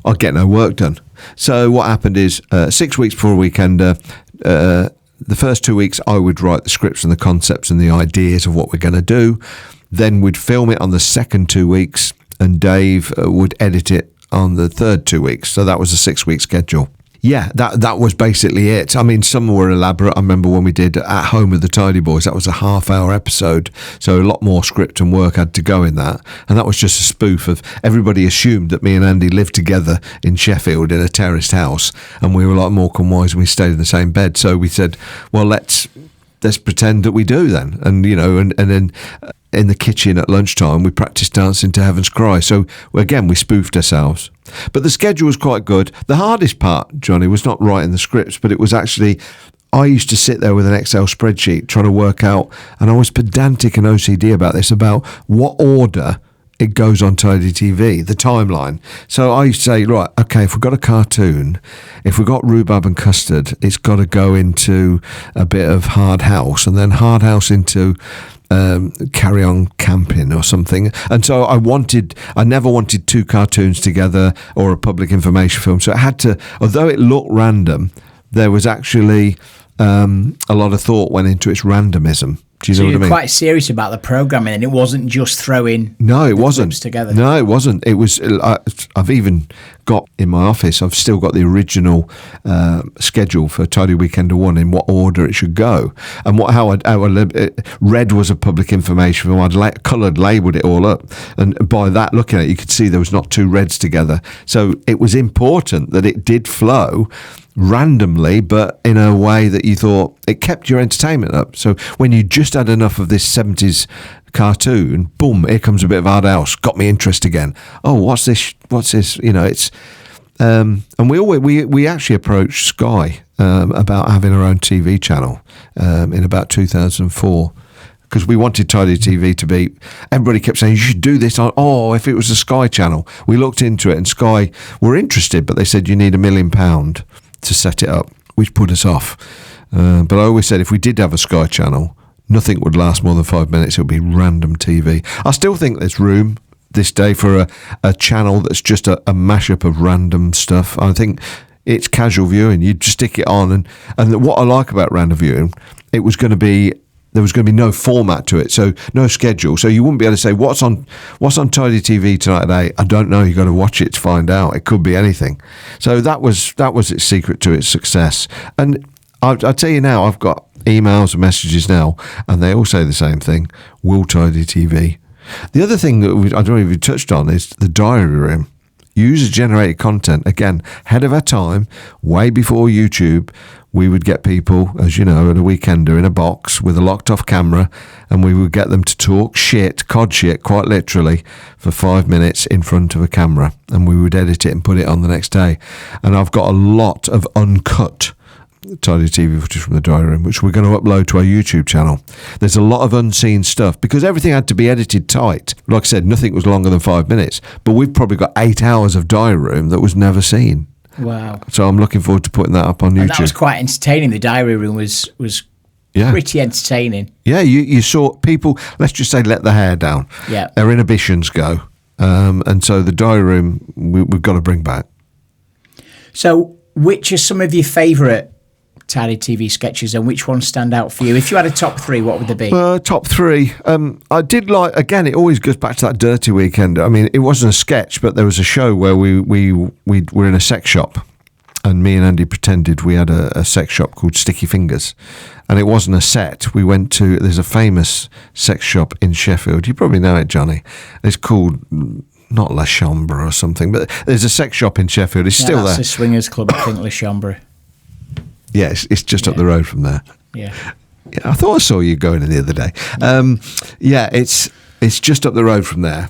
I'd get no work done. So what happened is 6 weeks before Weekender, the first 2 weeks I would write the scripts and the concepts and the ideas of what we're going to do. Then we'd film it on the second 2 weeks and Dave would edit it on the third 2 weeks. So that was a 6 week schedule. Yeah, that was basically it. I mean, some were elaborate. I remember when we did At Home with the Tidy Boys, that was a half-hour episode, so a lot more script and work had to go in that. And that was just a spoof of, everybody assumed that me and Andy lived together in Sheffield in a terraced house, and we were like Morecambe and Wise and we stayed in the same bed. So we said, well, let's pretend that we do then. And, and then in the kitchen at lunchtime, we practiced dancing to Heaven's Cry. So, again, we spoofed ourselves. But the schedule was quite good. The hardest part, Johnny, was not writing the scripts, but it was actually, I used to sit there with an Excel spreadsheet trying to work out, and I was pedantic and OCD about this, about what order it goes on Tidy TV, the timeline. So I used to say, right, okay, if we've got a cartoon, if we've got rhubarb and custard, it's got to go into a bit of Hard House, and then Hard House into Carry On Camping or something. And so I never wanted two cartoons together or a public information film. So it had to, although it looked random, there was actually a lot of thought went into its randomism. Do you know what I mean? Quite serious about the programming, and it wasn't just throwing. No, it wasn't together. No, it wasn't. It was. I've even got in my office. I've still got the original schedule for Tidy Weekender 1 in what order it should go, and red was a public information film. I'd coloured labelled it all up, and by that looking at it, you could see there was not two reds together. So it was important that it did flow randomly, but in a way that you thought it kept your entertainment up. So when you just had enough of this 70s cartoon, boom, here comes a bit of Hard House, got me interest again. Oh, what's this? It's and we actually approached Sky about having our own TV channel in about 2004. Because we wanted Tidy TV to be, everybody kept saying, you should do this on, if it was a Sky channel. We looked into it and Sky were interested, but they said you need £1 million to set it up, which put us off. But I always said if we did have a Sky channel, nothing would last more than 5 minutes. It would be random TV. I still think there's room this day for a channel that's just a mashup of random stuff. I think it's casual viewing. You just stick it on. And what I like about random viewing, there was going to be no format to it, so no schedule. So you wouldn't be able to say what's on Tidy TV tonight. I don't know. You got to watch it to find out. It could be anything. So that was its secret to its success. And I'll tell you now, I've got emails and messages now, and they all say the same thing. Will Tidy TV. The other thing that I don't know if you touched on is the diary room. User-generated content, again, ahead of our time, way before YouTube. We would get people, as you know, at a Weekender in a box with a locked-off camera, and we would get them to talk cod shit, quite literally, for 5 minutes in front of a camera, and we would edit it and put it on the next day. And I've got a lot of uncut Tidy TV footage from the diary room, which we're going to upload to our YouTube channel. There's a lot of unseen stuff because everything had to be edited tight. Like I said, nothing was longer than 5 minutes, but we've probably got 8 hours of diary room that was never seen. Wow. So I'm looking forward to putting that up on YouTube. And that was quite entertaining. The diary room was pretty entertaining. Yeah, you saw people, let's just say, let the hair down. Yeah. Their inhibitions go. And so the diary room, we've got to bring back. So which are some of your favourite Tidy TV sketches and which ones stand out for you? If you had a top 3, what would they be? Top 3. I did like, again, it always goes back to that Dirty Weekend. I mean, it wasn't a sketch, but there was a show where we were in a sex shop and me and Andy pretended we had a sex shop called Sticky Fingers. And it wasn't a set. We went to, there's a famous sex shop in Sheffield. You probably know it, Johnny. It's called, not La Chambre or something, but there's a sex shop in Sheffield. It's still there. It's a swingers club, I think, La Chambre. Yeah, it's just up the road from there. Yeah. I thought I saw you going in the other day. It's just up the road from there.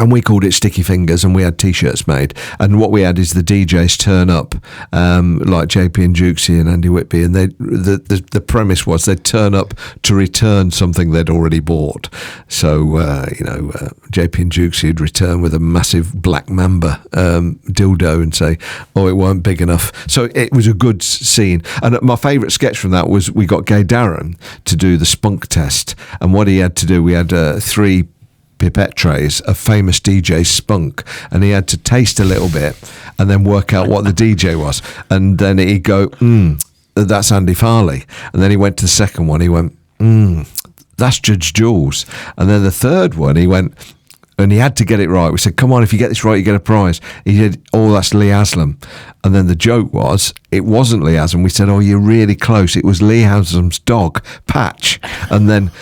And we called it Sticky Fingers, and we had T-shirts made. And what we had is the DJs turn up, like JP and Jukesy and Andy Whitby, and the premise was they'd turn up to return something they'd already bought. So, JP and Jukesy would return with a massive black mamba dildo and say, oh, it weren't big enough. So it was a good scene. And my favourite sketch from that was we got Gay Darren to do the spunk test. And what he had to do, we had 3 pipette trays of famous DJ spunk, and he had to taste a little bit and then work out what the DJ was, and then he'd go, that's Andy Farley, and then he went to the second one, he went, that's Judge Jules, and then the third one he went, and he had to get it right. We said, come on, if you get this right, you get a prize. He said, oh, that's Lee Haslam. And then the joke was, it wasn't Lee Haslam. We said, oh, you're really close. It was Lee Haslam's dog, Patch. And then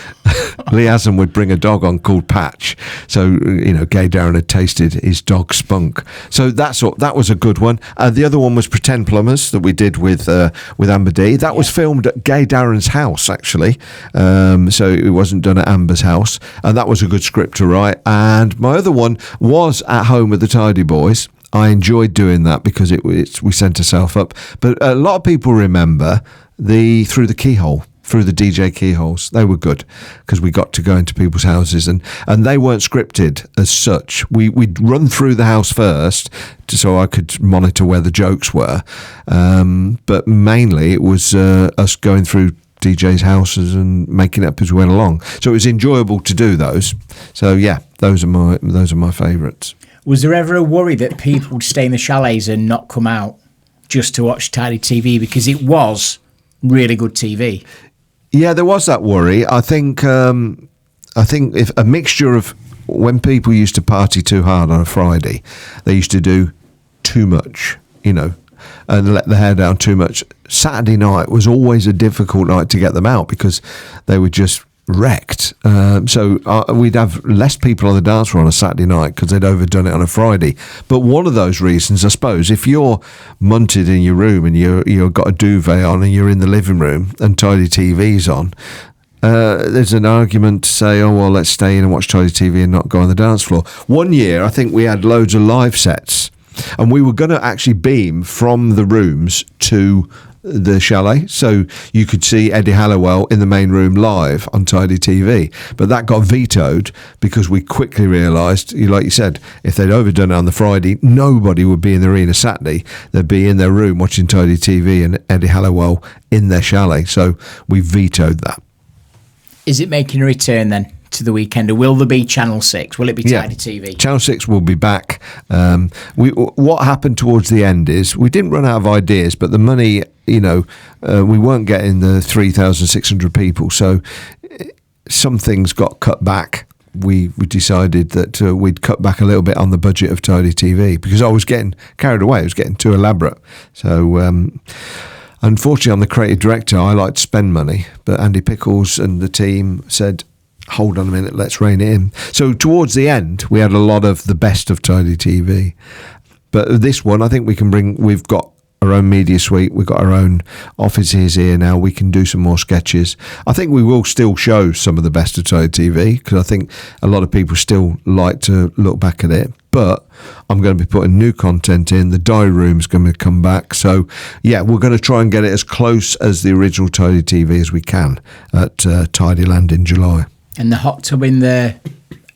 Lee Haslam would bring a dog on called Patch. So, Gay Darren had tasted his dog Spunk. So that was a good one. The other one was Pretend Plumbers that we did with Amber D. That was filmed at Gay Darren's house, actually. So it wasn't done at Amber's house. And that was a good script to write. And my other one was At Home with the Tidy Boys. I enjoyed doing that because we sent ourselves up. But a lot of people remember Through the Keyhole, through the DJ keyholes. They were good because we got to go into people's houses and they weren't scripted as such. We'd run through the house first so I could monitor where the jokes were. But mainly it was us going through DJ's houses and making it up as we went along. So it was enjoyable to do those. So yeah, those are my favourites. Was there ever a worry that people would stay in the chalets and not come out just to watch Tidy TV because it was really good TV? Yeah, there was that worry. I think if a mixture of when people used to party too hard on a Friday, they used to do too much, and let the hair down too much. Saturday night was always a difficult night to get them out because they were just wrecked. So we'd have less people on the dance floor on a Saturday night because they'd overdone it on a Friday. But one of those reasons, I suppose, if you're munted in your room and you've got a duvet on and you're in the living room and Tidy TV's on, there's an argument to say, oh, well, let's stay in and watch Tidy TV and not go on the dance floor. One year, I think we had loads of live sets and we were going to actually beam from the rooms to the chalet, so you could see Eddie Halliwell in the main room live on Tidy TV, but that got vetoed because we quickly realised, like you said, if they'd overdone it on the Friday, nobody would be in the arena Saturday. They'd be in their room watching Tidy TV and Eddie Halliwell in their chalet, so we vetoed that. Is it making a return then to the weekend, or will there be Channel 6? Will it be Tidy TV? Channel 6 will be back. What happened towards the end is we didn't run out of ideas, but the money, we weren't getting the 3,600 people, so some things got cut back. We decided that we'd cut back a little bit on the budget of Tidy TV because I was getting carried away. It was getting too elaborate. So unfortunately, I'm the creative director. I like to spend money, but Andy Pickles and the team said, hold on a minute, let's rein it in. So towards the end, we had a lot of the best of Tidy TV. But this one, I think we've got our own media suite, we've got our own offices here now, we can do some more sketches. I think we will still show some of the best of Tidy TV, because I think a lot of people still like to look back at it. but I'm going to be putting new content in. The diary room's going to come back. So, yeah, we're going to try and get it as close as the original Tidy TV as we can at Tidyland in July. And the hot tub in the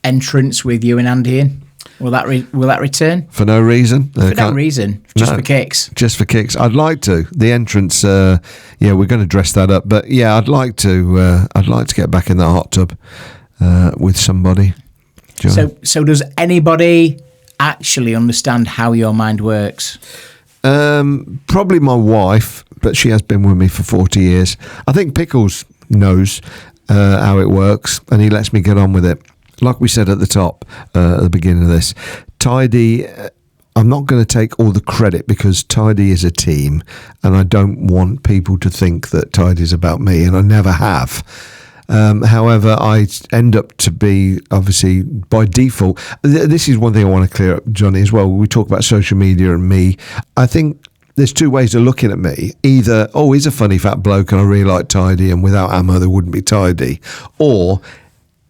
entrance with you and Andy in? Will that return? For no reason. For no reason? Just for kicks? Just for kicks. I'd like to. The entrance, we're going to dress that up. But, yeah, I'd like to get back in that hot tub with somebody. So does anybody actually understand how your mind works? Probably my wife, but she has been with me for 40 years. I think Pickles knows how it works, and he lets me get on with it. Like we said at the top, at the beginning of this, Tidy, I'm not going to take all the credit because Tidy is a team, and I don't want people to think that Tidy is about me, and I never have. However, I end up to be, obviously, by default. This is one thing I want to clear up, Johnny, as well. We talk about social media and me. I think there's two ways of looking at me. Either, he's a funny fat bloke and I really like Tidy, and without Ammo there wouldn't be Tidy. Or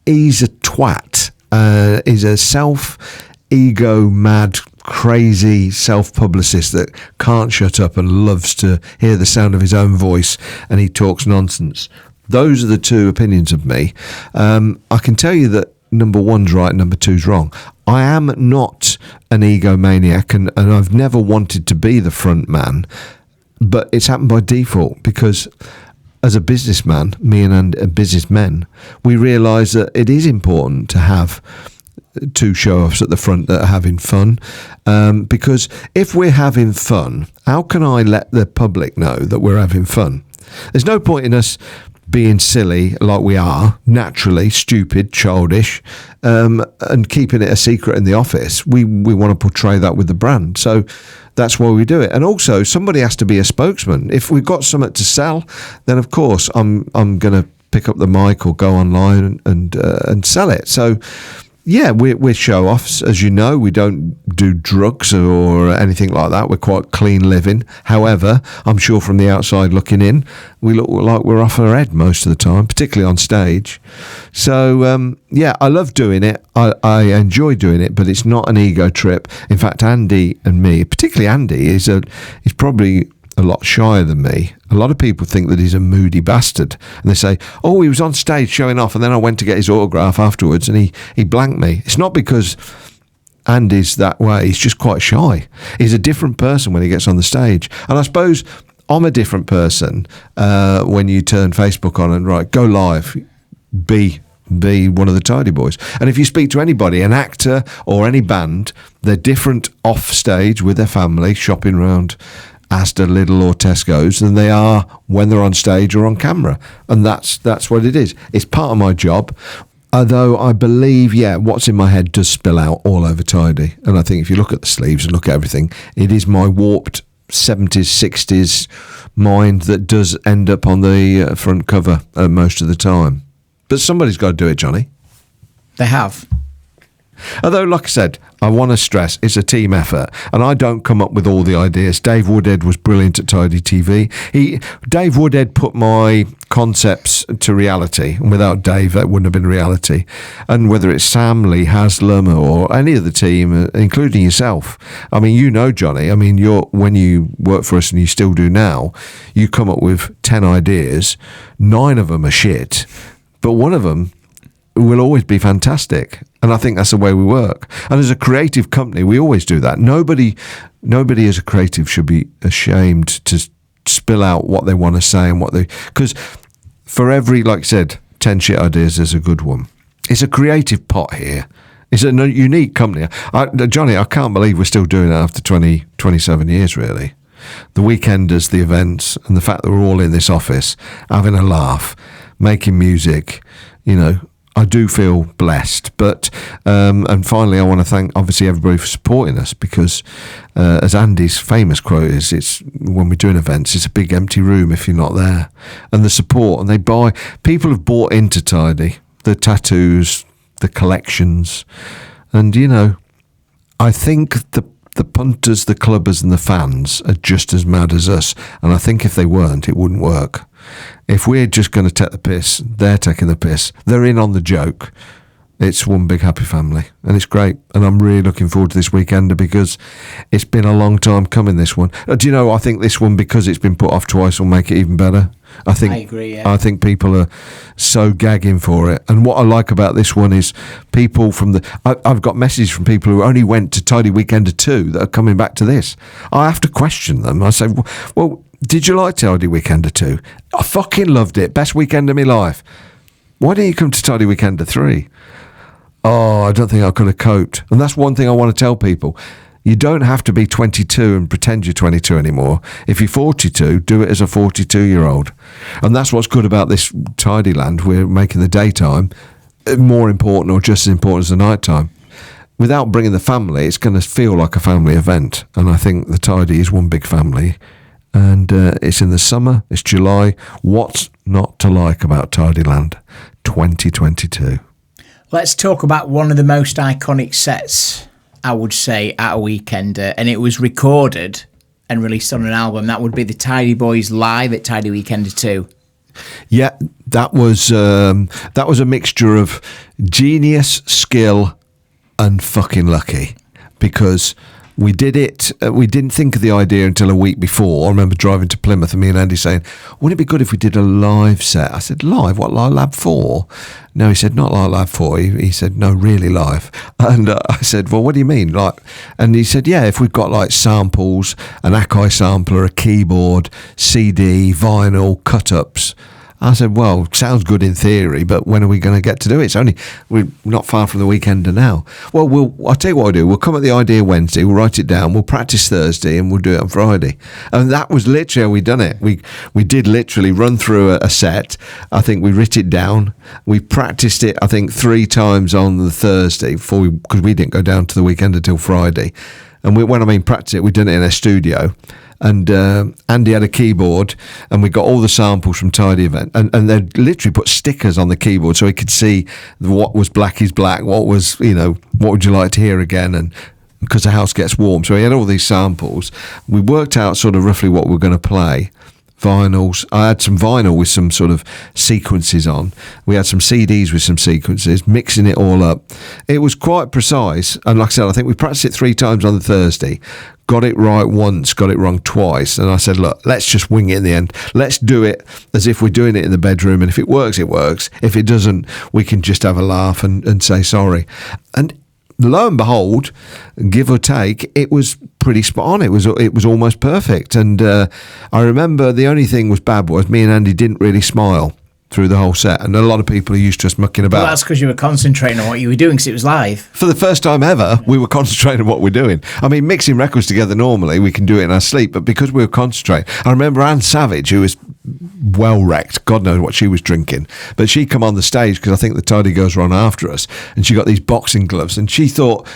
he's a twat. He's a self-ego mad, crazy self-publicist that can't shut up and loves to hear the sound of his own voice, and he talks nonsense. Those are the two opinions of me. I can tell you that number one's right, number two's wrong. I am not an egomaniac, and I've never wanted to be the front man, but it's happened by default because as a businessman, me and businessmen, we realise that it is important to have two show-offs at the front that are having fun, because if we're having fun, how can I let the public know that we're having fun? There's no point in us being silly like we are, naturally, stupid, childish, and keeping it a secret in the office. We want to portray that with the brand. So that's why we do it. And also, somebody has to be a spokesman. If we've got something to sell, then of course I'm going to pick up the mic or go online and sell it. So yeah, we're show-offs, as you know. We don't do drugs or anything like that. We're quite clean living. However, I'm sure from the outside looking in, we look like we're off our head most of the time, particularly on stage. So, I love doing it. I enjoy doing it, but it's not an ego trip. In fact, Andy and me, particularly Andy, is probably a lot shyer than me. A lot of people think that he's a moody bastard, and they say, he was on stage showing off, and then I went to get his autograph afterwards and he blanked me. It's not because Andy's that way, he's just quite shy. He's a different person when he gets on the stage, and I suppose I'm a different person when you turn Facebook on and go live, be one of the Tidy Boys. And if you speak to anybody, an actor or any band, they're different off stage with their family, shopping around Asda, Lidl or Tesco's than they are when they're on stage or on camera. And that's what it is. It's part of my job. Although I believe, what's in my head does spill out all over Tidy. And I think if you look at the sleeves and look at everything, it is my warped 70s, 60s mind that does end up on the front cover most of the time. But somebody's got to do it, Johnny. They have. Although, like I said, I want to stress it's a team effort, and I don't come up with all the ideas. Dave Woodhead was brilliant at Tidy TV. Dave Woodhead put my concepts to reality, and without Dave, that wouldn't have been reality. And whether it's Sam, Lee, Haslam, or any of the team, including yourself, I mean, you know, Johnny, I mean, when you work for us, and you still do now, you come up with 10 ideas, 9 of them are shit, but one of them will always be fantastic. And I think that's the way we work. And as a creative company, we always do that. Nobody as a creative should be ashamed to spill out what they want to say and because for every, like I said, 10 shit ideas, there's a good one. It's a creative pot here. It's a unique company. Johnny, I can't believe we're still doing it after 27 years, really. The weekenders, the events, and the fact that we're all in this office having a laugh, making music, I do feel blessed. But and finally, I want to thank obviously everybody for supporting us, because as Andy's famous quote is, it's when we're doing events, it's a big empty room if you're not there. And the support, and people have bought into Tidy, the tattoos, the collections, and I think the punters, the clubbers and the fans are just as mad as us, and I think if they weren't, it wouldn't work. If we're just going to take the piss, they're taking the piss. They're in on the joke. It's one big happy family, and it's great. And I'm really looking forward to this weekender because it's been a long time coming, this one. Do you know, I think this one, because it's been put off twice, will make it even better. I agree, yeah. I think people are so gagging for it. And what I like about this one is people from I've got messages from people who only went to Tidy Weekender 2 that are coming back to this. I have to question them. I say, well, did you like Tidy Weekender 2? I fucking loved it. Best weekend of my life. Why didn't you come to Tidy Weekender 3? Oh, I don't think I could have coped. And that's one thing I want to tell people. You don't have to be 22 and pretend you're 22 anymore. If you're 42, do it as a 42-year-old. And that's what's good about this Tidyland. We're making the daytime more important or just as important as the nighttime. Without bringing the family, it's going to feel like a family event. And I think the Tidy is one big family. And it's in the summer. It's July. What's not to like about Tidyland 2022? Let's talk about one of the most iconic sets, I would say, at a Weekender, and it was recorded and released on an album. That would be the Tidy Boys live at Tidy Weekender 2. Yeah, that was a mixture of genius, skill, and fucking lucky, because we did it. We didn't think of the idea until a week before. I remember driving to Plymouth and me and Andy saying, wouldn't it be good if we did a live set? I said, live? What, like Lab 4? No, he said, not like Lab 4. He said, no, really live. And I said, well, what do you mean? And he said, yeah, if we've got like samples, an Akai sampler, a keyboard, CD, vinyl, cut-ups. I said, well, sounds good in theory, but when are we going to get to do it? We're not far from the Weekender now. Well, I'll tell you what I'll do. We'll come at the idea Wednesday, we'll write it down, we'll practice Thursday, and we'll do it on Friday. And that was literally how we done it. We did literally run through a set. I think we writ it down. We practiced it, I think, 3 times on the Thursday because we didn't go down to the Weekender until Friday. And when I mean practice it, we done it in a studio. And Andy had a keyboard, and we got all the samples from Tidy Event, and they literally put stickers on the keyboard so he could see what was Black is Black, what was, what would you like to hear again, and because the house gets warm. So he had all these samples. We worked out sort of roughly what we were going to play. Vinyls. I had some vinyl with some sort of sequences on. We had some CDs with some sequences, mixing it all up. It was quite precise. And like I said, I think we practiced it 3 times on the Thursday. Got it right once, got it wrong twice. And I said, look, let's just wing it in the end. Let's do it as if we're doing it in the bedroom. And if it works, it works. If it doesn't, we can just have a laugh and say sorry. And lo and behold, give or take, it was pretty spot on. It was almost perfect. And I remember the only thing was bad was me and Andy didn't really smile through the whole set, and a lot of people are used to us mucking about. Well, that's because you were concentrating on what you were doing, because it was live. For the first time ever, we were concentrating on what we're doing. I mean, mixing records together normally, we can do it in our sleep, but because we were concentrating, I remember Anne Savage, who was well wrecked, God knows what she was drinking, but she come on the stage because I think the Tidy Girls were on after us, and she got these boxing gloves, and she thought,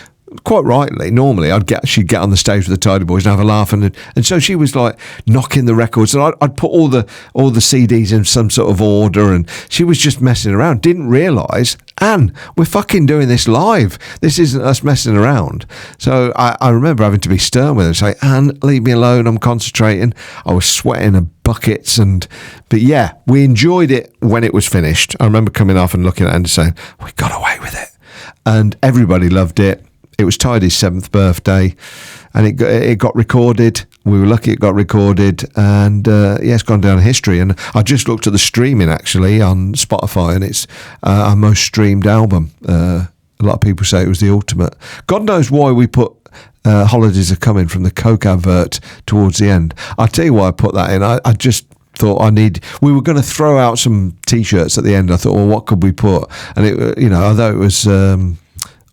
quite rightly, normally she'd get on the stage with the Tidy Boys and have a laugh, and so she was like knocking the records, and I'd put all the CDs in some sort of order, and she was just messing around. Didn't realise, Anne, we're fucking doing this live. This isn't us messing around. So I remember having to be stern with her and say, Anne, leave me alone. I'm concentrating. I was sweating buckets, but yeah, we enjoyed it when it was finished. I remember coming off and looking at Anne and saying, we got away with it, and everybody loved it. It was Tidy's 7th birthday, and it got recorded. We were lucky it got recorded, and it's gone down in history. And I just looked at the streaming actually on Spotify, and it's our most streamed album. A lot of people say it was the ultimate. God knows why we put Holidays Are Coming from the Coke advert towards the end. I'll tell you why I put that in. I just thought we were going to throw out some T-shirts at the end. I thought, well, what could we put? And it, although it was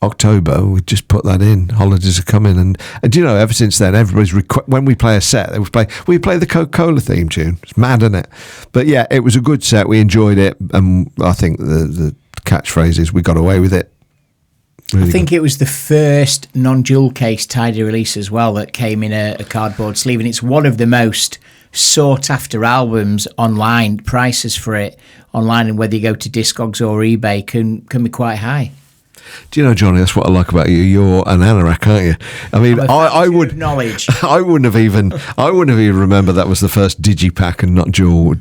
October, we just put that in. Holidays Are Coming, and ever since then, everybody's when we play a set, we play the Coca-Cola theme tune. It's mad, isn't it? But yeah, it was a good set. We enjoyed it, and I think the catchphrase is "We got away with it." Really I think it was the first non-jewel case Tidy release as well that came in a cardboard sleeve, and it's one of the most sought after albums online. Prices for it online, and whether you go to Discogs or eBay, can be quite high. Do you know, Johnny, that's what I like about you. You're an anorak, aren't you? I mean, I would knowledge. I wouldn't have even remembered that was the first digipack and not dual.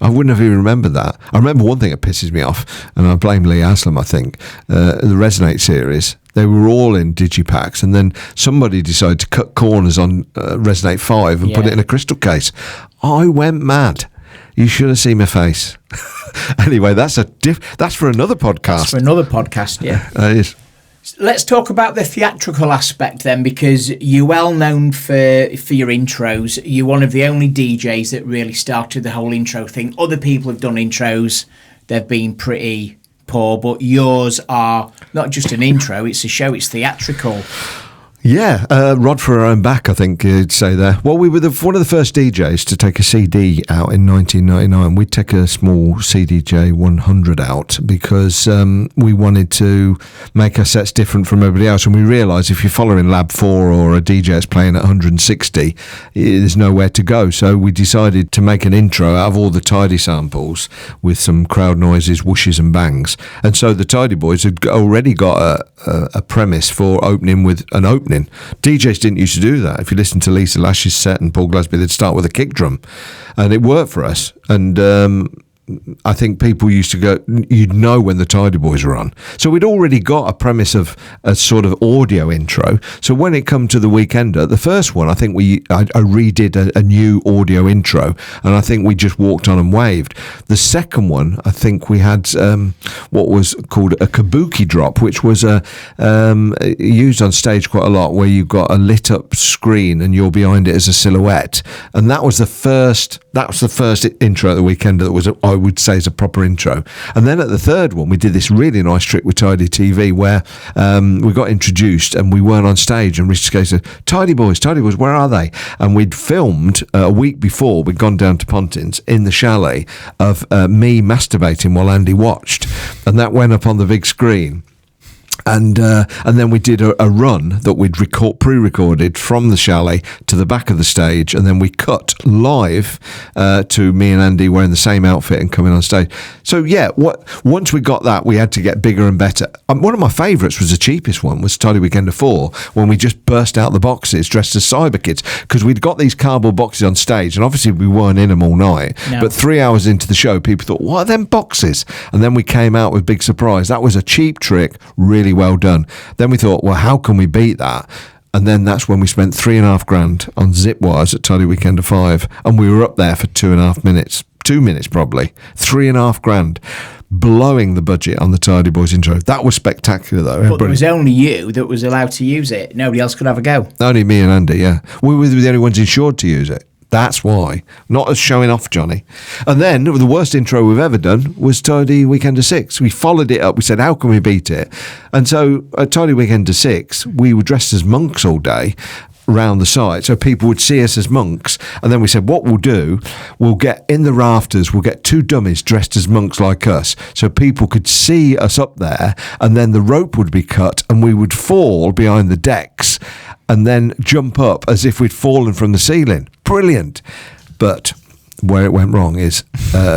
I wouldn't have even remembered that. I remember one thing that pisses me off, and I blame Lee Aslam. I think the Resonate series. They were all in digipacks, and then somebody decided to cut corners on Resonate 5 and put it in a crystal case. I went mad. You should have seen my face. Anyway, that's for another podcast. Yeah. It is. Let's talk about the theatrical aspect then, because you're well known for your intros. You're one of the only DJs that really started the whole intro thing. Other people have done intros. They've been pretty poor, but yours are not just an intro, it's a show, it's theatrical. Yeah, Rod for our own back, I think you'd say there. Well, we were one of the first DJs to take a CD out in 1999. We'd take a small CDJ 100 out because we wanted to make our sets different from everybody else. And we realised if you're following Lab 4 or a DJ that's playing at 160, there's nowhere to go. So we decided to make an intro out of all the Tidy samples with some crowd noises, whooshes and bangs. And so the Tidy Boys had already got a premise for opening with an opening. DJs didn't used to do that. If you listen to Lisa Lash's set and Paul Glasby, they'd start with a kick drum, and it worked for us. And I think people used to go, you'd know when the Tidy Boys were on. So we'd already got a premise of a sort of audio intro. So when it come to the Weekender, the first one, I think I redid a new audio intro, and I think we just walked on and waved. The second one, I think we had what was called a kabuki drop, which was used on stage quite a lot, where you've got a lit up screen and you're behind it as a silhouette. And that was the first intro at the Weekender that was, I would say, is a proper intro. And then at the third one, we did this really nice trick with Tidy TV where we got introduced and we weren't on stage, and Richard Skate said, Tidy Boys, where are they? And we'd filmed a week before, we'd gone down to Pontins in the chalet of me masturbating while Andy watched, and that went up on the big screen. And then we did a run that we'd pre-recorded from the chalet to the back of the stage, and then we cut live to me and Andy wearing the same outfit and coming on stage. So yeah, once we got that, we had to get bigger and better. One of my favourites was the cheapest one, was Tidy Weekender 4, when we just burst out the boxes dressed as cyber kids, because we'd got these cardboard boxes on stage, and obviously we weren't in them all night. No. But 3 hours into the show, people thought, what are them boxes? And then we came out with big surprise. That was a cheap trick, really well done. Then we thought, well, how can we beat that? And then that's when we spent $3,500 on zip wires at Tidy Weekender 5, and we were up there for 2.5 minutes, 2 minutes probably, $3,500, blowing the budget on the Tidy Boys intro. That was spectacular, though. But there was only you that was allowed to use it. Nobody else could have a go. Only me and Andy, yeah. We were the only ones insured to use it. That's why. Not as showing off, Johnny. And then the worst intro we've ever done was Tidy Weekender 6. We followed it up. We said, how can we beat it? And so at Tidy Weekender 6, we were dressed as monks all day round the site, so people would see us as monks. And then we said, what we'll do, we'll get in the rafters, we'll get 2 dummies dressed as monks like us, so people could see us up there, and then the rope would be cut and we would fall behind the decks and then jump up as if we'd fallen from the ceiling. Brilliant. But where it went wrong is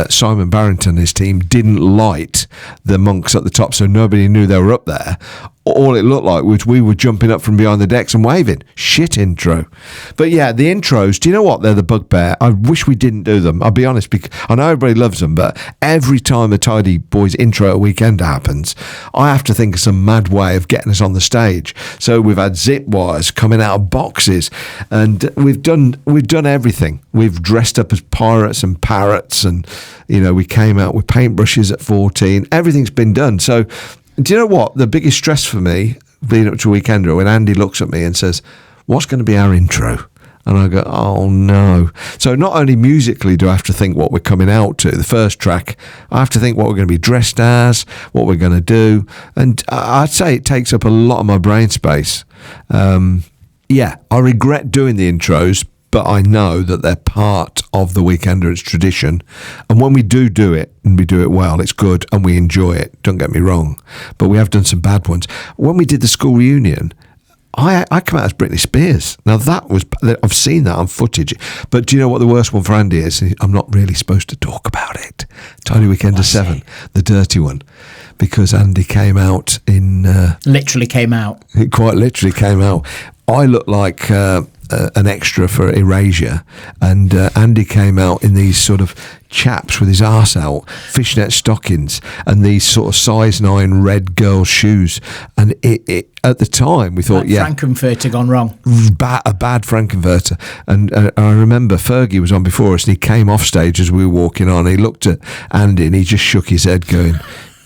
Simon Barrington and his team didn't light the monks at the top, so nobody knew they were up there. All it looked like was we were jumping up from behind the decks and waving. Shit intro. But yeah, the intros, do you know what? They're the bugbear. I wish we didn't do them. I'll be honest, because I know everybody loves them, but every time a Tidy Boys intro at Weekender happens, I have to think of some mad way of getting us on the stage. So we've had zip wires coming out of boxes, and we've done everything. We've dressed up as pirates and parrots, and we came out with paintbrushes at 14. Everything's been done. So do you know what? The biggest stress for me being up to Weekender, when Andy looks at me and says, what's going to be our intro? And I go, oh no. So not only musically do I have to think what we're coming out to, the first track, I have to think what we're going to be dressed as, what we're going to do. And I'd say it takes up a lot of my brain space. Yeah, I regret doing the intros, but I know that they're part of the Weekender. It's tradition. And when we do it, and we do it well, it's good and we enjoy it, don't get me wrong. But we have done some bad ones. When we did the school reunion, I come out as Britney Spears. Now I've seen that on footage. But do you know what the worst one for Andy is? I'm not really supposed to talk about it. Tidy Weekender 7, the dirty one. because Andy came out in... literally came out. It quite literally came out. I looked like an extra for Erasure, and Andy came out in these sort of chaps with his arse out, fishnet stockings, and these sort of size 9 red girl shoes. And it at the time we thought, Frankenfurter gone wrong. A bad Frankenfurter. And I remember Fergie was on before us, and he came off stage as we were walking on. He looked at Andy and he just shook his head, going,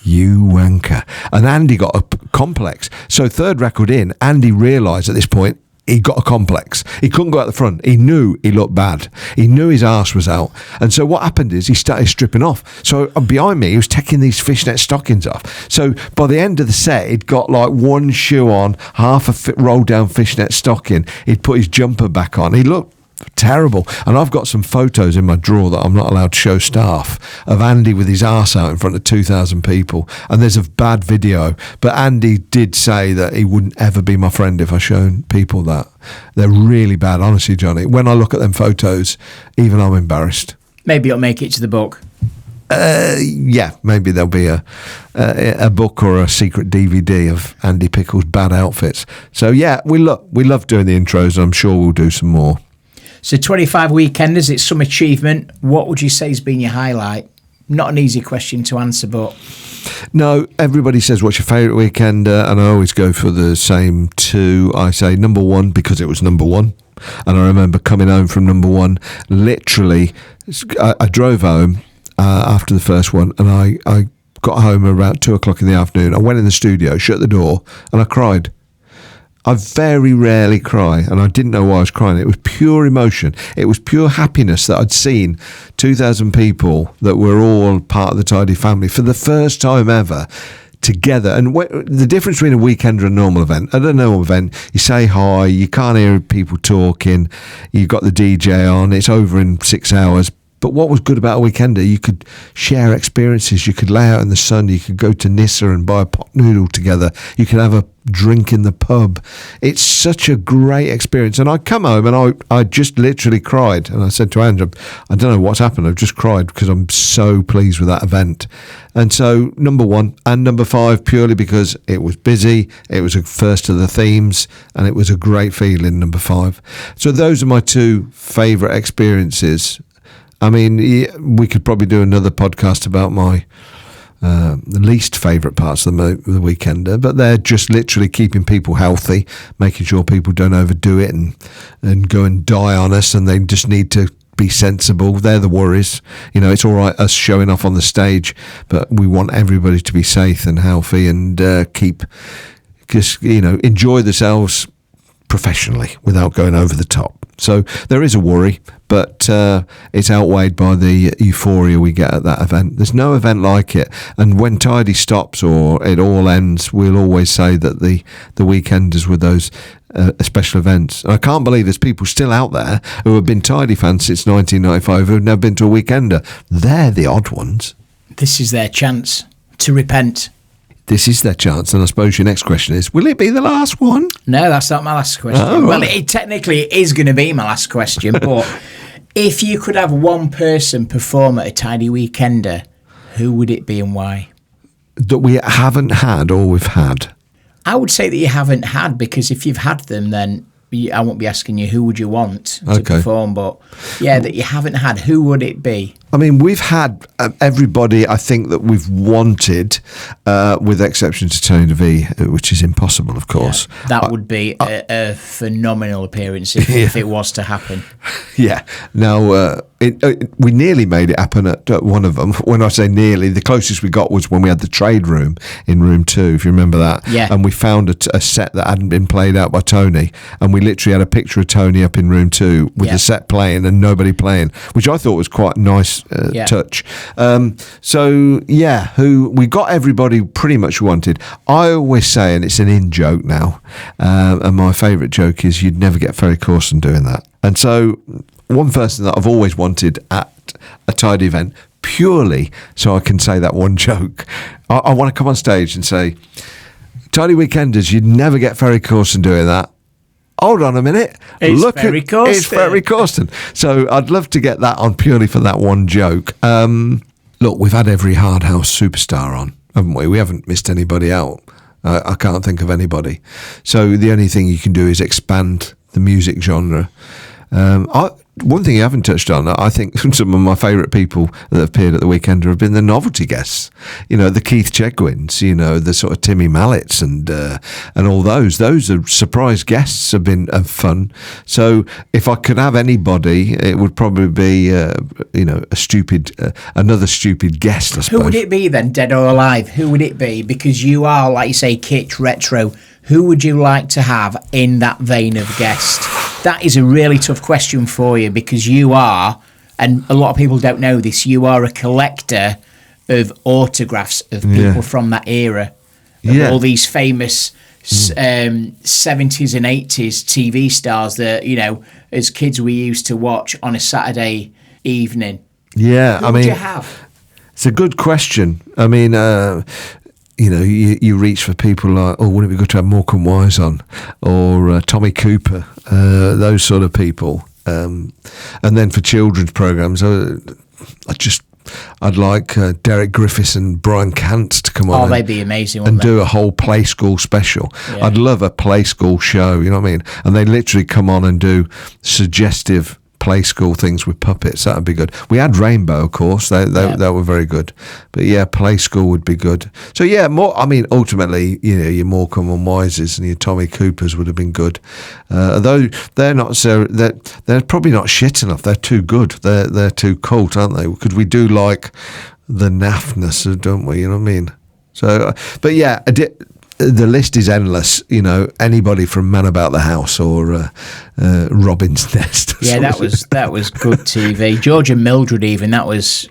"You wanker." And Andy got a complex. So third record in, Andy realised at this point he got a complex. He couldn't go out the front. He knew he looked bad. He knew his arse was out. And so what happened is he started stripping off. So behind me, he was taking these fishnet stockings off. So by the end of the set, he'd got like one shoe on, half a rolled down fishnet stocking. He'd put his jumper back on. He looked terrible. And I've got some photos in my drawer that I'm not allowed to show staff of Andy with his arse out in front of 2,000 people, and there's a bad video, but Andy did say that he wouldn't ever be my friend if I showed people that. They're really bad, honestly, Johnny. When I look at them photos, even I'm embarrassed. Maybe it'll make it to the book. Yeah, maybe there'll be a book or a secret DVD of Andy Pickle's bad outfits. So yeah, we love doing the intros, and I'm sure we'll do some more. So 25 Weekenders, it's some achievement. What would you say has been your highlight? Not an easy question to answer, but... No, everybody says, what's your favourite Weekender? And I always go for the same two. I say number one because it was number one. And I remember coming home from number one, literally, I drove home after the first one, and I got home about 2 o'clock in the afternoon. I went in the studio, shut the door, and I cried. I very rarely cry, and I didn't know why I was crying. It was pure emotion. It was pure happiness that I'd seen 2,000 people that were all part of the Tidy family for the first time ever together. And the difference between a weekend and a normal event, at a normal event, you say hi, you can't hear people talking, you've got the DJ on, it's over in 6 hours. But what was good about a weekender, you could share experiences, you could lay out in the sun, you could go to Nissa and buy a pot noodle together, you could have a drink in the pub. It's such a great experience. And I come home and I just literally cried. And I said to Andrew, I don't know what's happened, I've just cried because I'm so pleased with that event. And so number one and number five, purely because it was busy, it was a first of the themes, and it was a great feeling, number five. So those are my two favourite experiences. I mean, we could probably do another podcast about my the least favourite parts of the Weekender, but they're just literally keeping people healthy, making sure people don't overdo it and go and die on us, and they just need to be sensible. They're the worries. You know, it's all right us showing off on the stage, but we want everybody to be safe and healthy and enjoy themselves professionally without going over the top. So there is a worry, but it's outweighed by the euphoria we get at that event. There's no event like it. And when Tidy stops or it all ends, we'll always say that the Weekenders were those special events. And I can't believe there's people still out there who have been Tidy fans since 1995 who have never been to a Weekender. They're the odd ones. This is their chance to repent. This is their chance, and I suppose your next question is, will it be the last one? No, that's not my last question. Oh, well, right. it technically is going to be my last question, but if you could have one person perform at a Tidy Weekender, who would it be and why? That we haven't had or we've had? I would say that you haven't had, because if you've had them, then I won't be asking you who would you want to perform, but yeah, that you haven't had, who would it be? I mean, we've had everybody, I think, that we've wanted, with exception to Tony DeVee, which is impossible, of course. Yeah, that would be a phenomenal appearance if it was to happen. Yeah. Now, we nearly made it happen at one of them. When I say nearly, the closest we got was when we had the trade room in room 2, if you remember that. Yeah. And we found a set that hadn't been played out by Tony, and we literally had a picture of Tony up in room 2 with the set playing and nobody playing, which I thought was quite a nice touch. Who we got everybody pretty much wanted. I always say, and it's an in-joke now, and my favourite joke is you'd never get Ferry Corson doing that. And so one person that I've always wanted at a Tidy event, purely so I can say that one joke, I want to come on stage and say, Tidy Weekenders, you'd never get Ferry Corson doing that. Hold on a minute. It's Ferry Corsten. It's Ferry Corsten. So I'd love to get that on purely for that one joke. Look, we've had every Hard House superstar on. haven't we? We haven't missed anybody out. I can't think of anybody. So the only thing you can do is expand the music genre. One thing you haven't touched on, I think some of my favourite people that have appeared at the Weekender have been the novelty guests. The Keith Chegwins, the sort of Timmy Mallets and all those. Those are surprise guests have been fun. So if I could have anybody, it would probably be another stupid guest, I suppose. Who would it be then, dead or alive? Who would it be? Because you are, like you say, kitsch, retro. Who would you like to have in that vein of guest? That is a really tough question for you, because you are, and a lot of people don't know this, you are a collector of autographs of people from that era. Of all these famous 70s and 80s TV stars that, as kids we used to watch on a Saturday evening. Yeah, Who would you have? It's a good question. I mean, you reach for people like, wouldn't it be good to have Morecambe Wise on, or Tommy Cooper, those sort of people. And then for children's programmes, I'd like Derek Griffiths and Brian Cant to come on. They'd be amazing, and do a whole play school special. Yeah. I'd love a play school show, you know what I mean? And they literally come on and do suggestive play school things with puppets. That would be good. We had Rainbow, of course. They were very good. But yeah, play school would be good. So yeah, ultimately, your Morecambe and Wises and your Tommy Coopers would have been good. Although they're not so, they're probably not shit enough. They're too good. They're too cult, aren't they? Because we do like the naffness, don't we? You know what I mean? So, but yeah, the list is endless. Anybody from Man About the House or Robin's Nest. Yeah, that was good TV. George and Mildred, even that was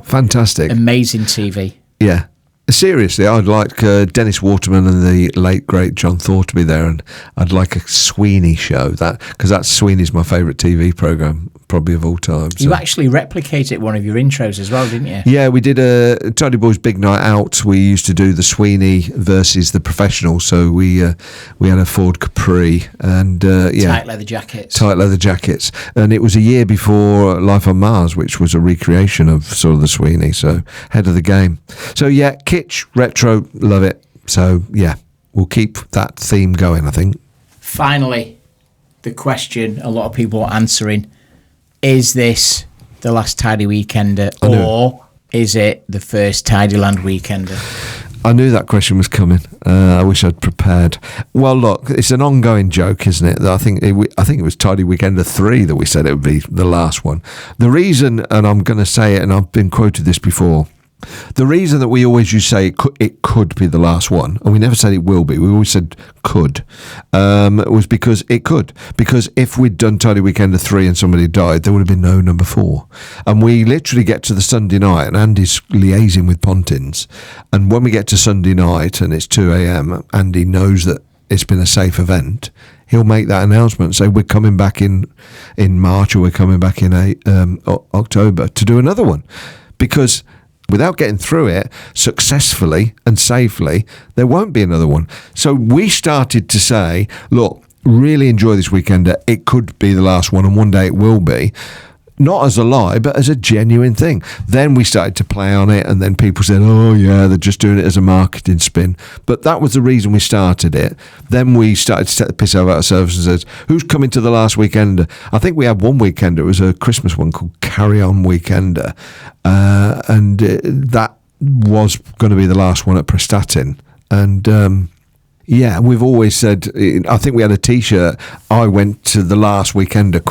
fantastic, amazing TV. Yeah. Seriously, I'd like Dennis Waterman and the late great John Thor to be there, and I'd like a Sweeney show, because Sweeney's my favourite TV programme probably of all time. So. You actually replicated one of your intros as well, didn't you? Yeah, we did a Tidy Boys Big Night Out. We used to do the Sweeney versus the Professionals, so we had a Ford Capri and tight leather jackets, and it was a year before Life on Mars, which was a recreation of sort of the Sweeney, so head of the game. So yeah, kitsch, retro, love it. So yeah, we'll keep that theme going, I think. Finally, the question a lot of people are answering: is this the last Tidy Weekender, or is it the first Tidyland Weekender? I knew that question was coming. I wish I'd prepared. Well, look, it's an ongoing joke, isn't it? I think it was Tidy Weekender 3 that we said it would be the last one. The reason, and I'm going to say it, and I've been quoted this before, the reason that we always used to say it could be the last one, and we never said it will be, we always said could, was because it could. Because if we'd done Tidy Weekender 3 and somebody died, there would have been no number 4. And we literally get to the Sunday night, and Andy's liaising with Pontins, and when we get to Sunday night and it's 2 a.m, Andy knows that it's been a safe event. He'll make that announcement, say we're coming back in March, or we're coming back in October to do another one. Because without getting through it successfully and safely, there won't be another one. So we started to say, look, really enjoy this Weekender. It could be the last one, and one day it will be. Not as a lie, but as a genuine thing. Then we started to play on it, and then people said, oh yeah, they're just doing it as a marketing spin. But that was the reason we started it. Then we started to take the piss out of ourselves and said, who's coming to the last Weekender? I think we had one Weekender. It was a Christmas one called Carry On Weekender. And that was going to be the last one at Prestatyn. And yeah, we've always said, I think we had a T-shirt, I went to the last Weekender, ?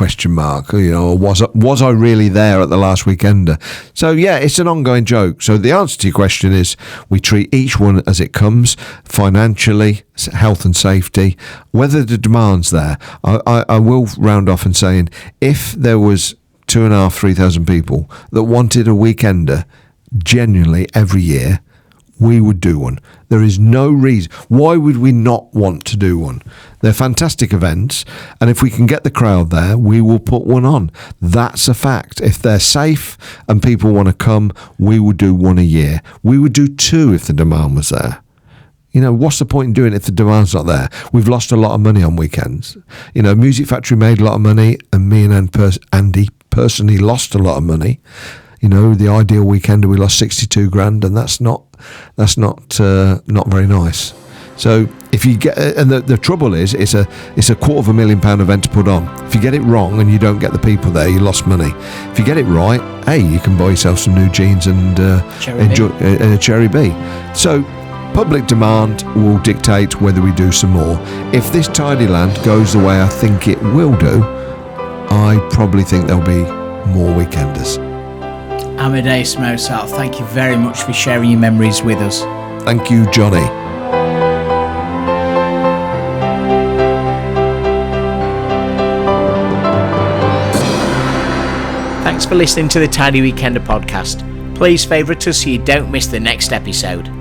Was I really there at the last Weekender? So yeah, it's an ongoing joke. So the answer to your question is, we treat each one as it comes, financially, health and safety, whether the demand's there. I will round off and saying, if there was 2,500, 3,000 people that wanted a Weekender genuinely every year, we would do one. There is no reason. Why would we not want to do one? They're fantastic events, and if we can get the crowd there, we will put one on. That's a fact. If they're safe and people want to come, we would do one a year. We would do 2 if the demand was there. What's the point in doing it if the demand's not there? We've lost a lot of money on weekends. Music Factory made a lot of money, and me and Andy personally lost a lot of money. the ideal weekender we lost 62 grand, and that's not very nice. So if you get, and the trouble is, it's a £250,000 event to put on. If you get it wrong and you don't get the people there, you lost money. If you get it right, you can buy yourself some new jeans and enjoy a Cherry B. So public demand will dictate whether we do some more. If this Tidyland goes the way I think it will do, I probably think there'll be more weekenders. Amadeus Mozart, thank you very much for sharing your memories with us. Thank you, Johnny. Thanks for listening to the Tidy Weekender podcast. Please favourite us so you don't miss the next episode.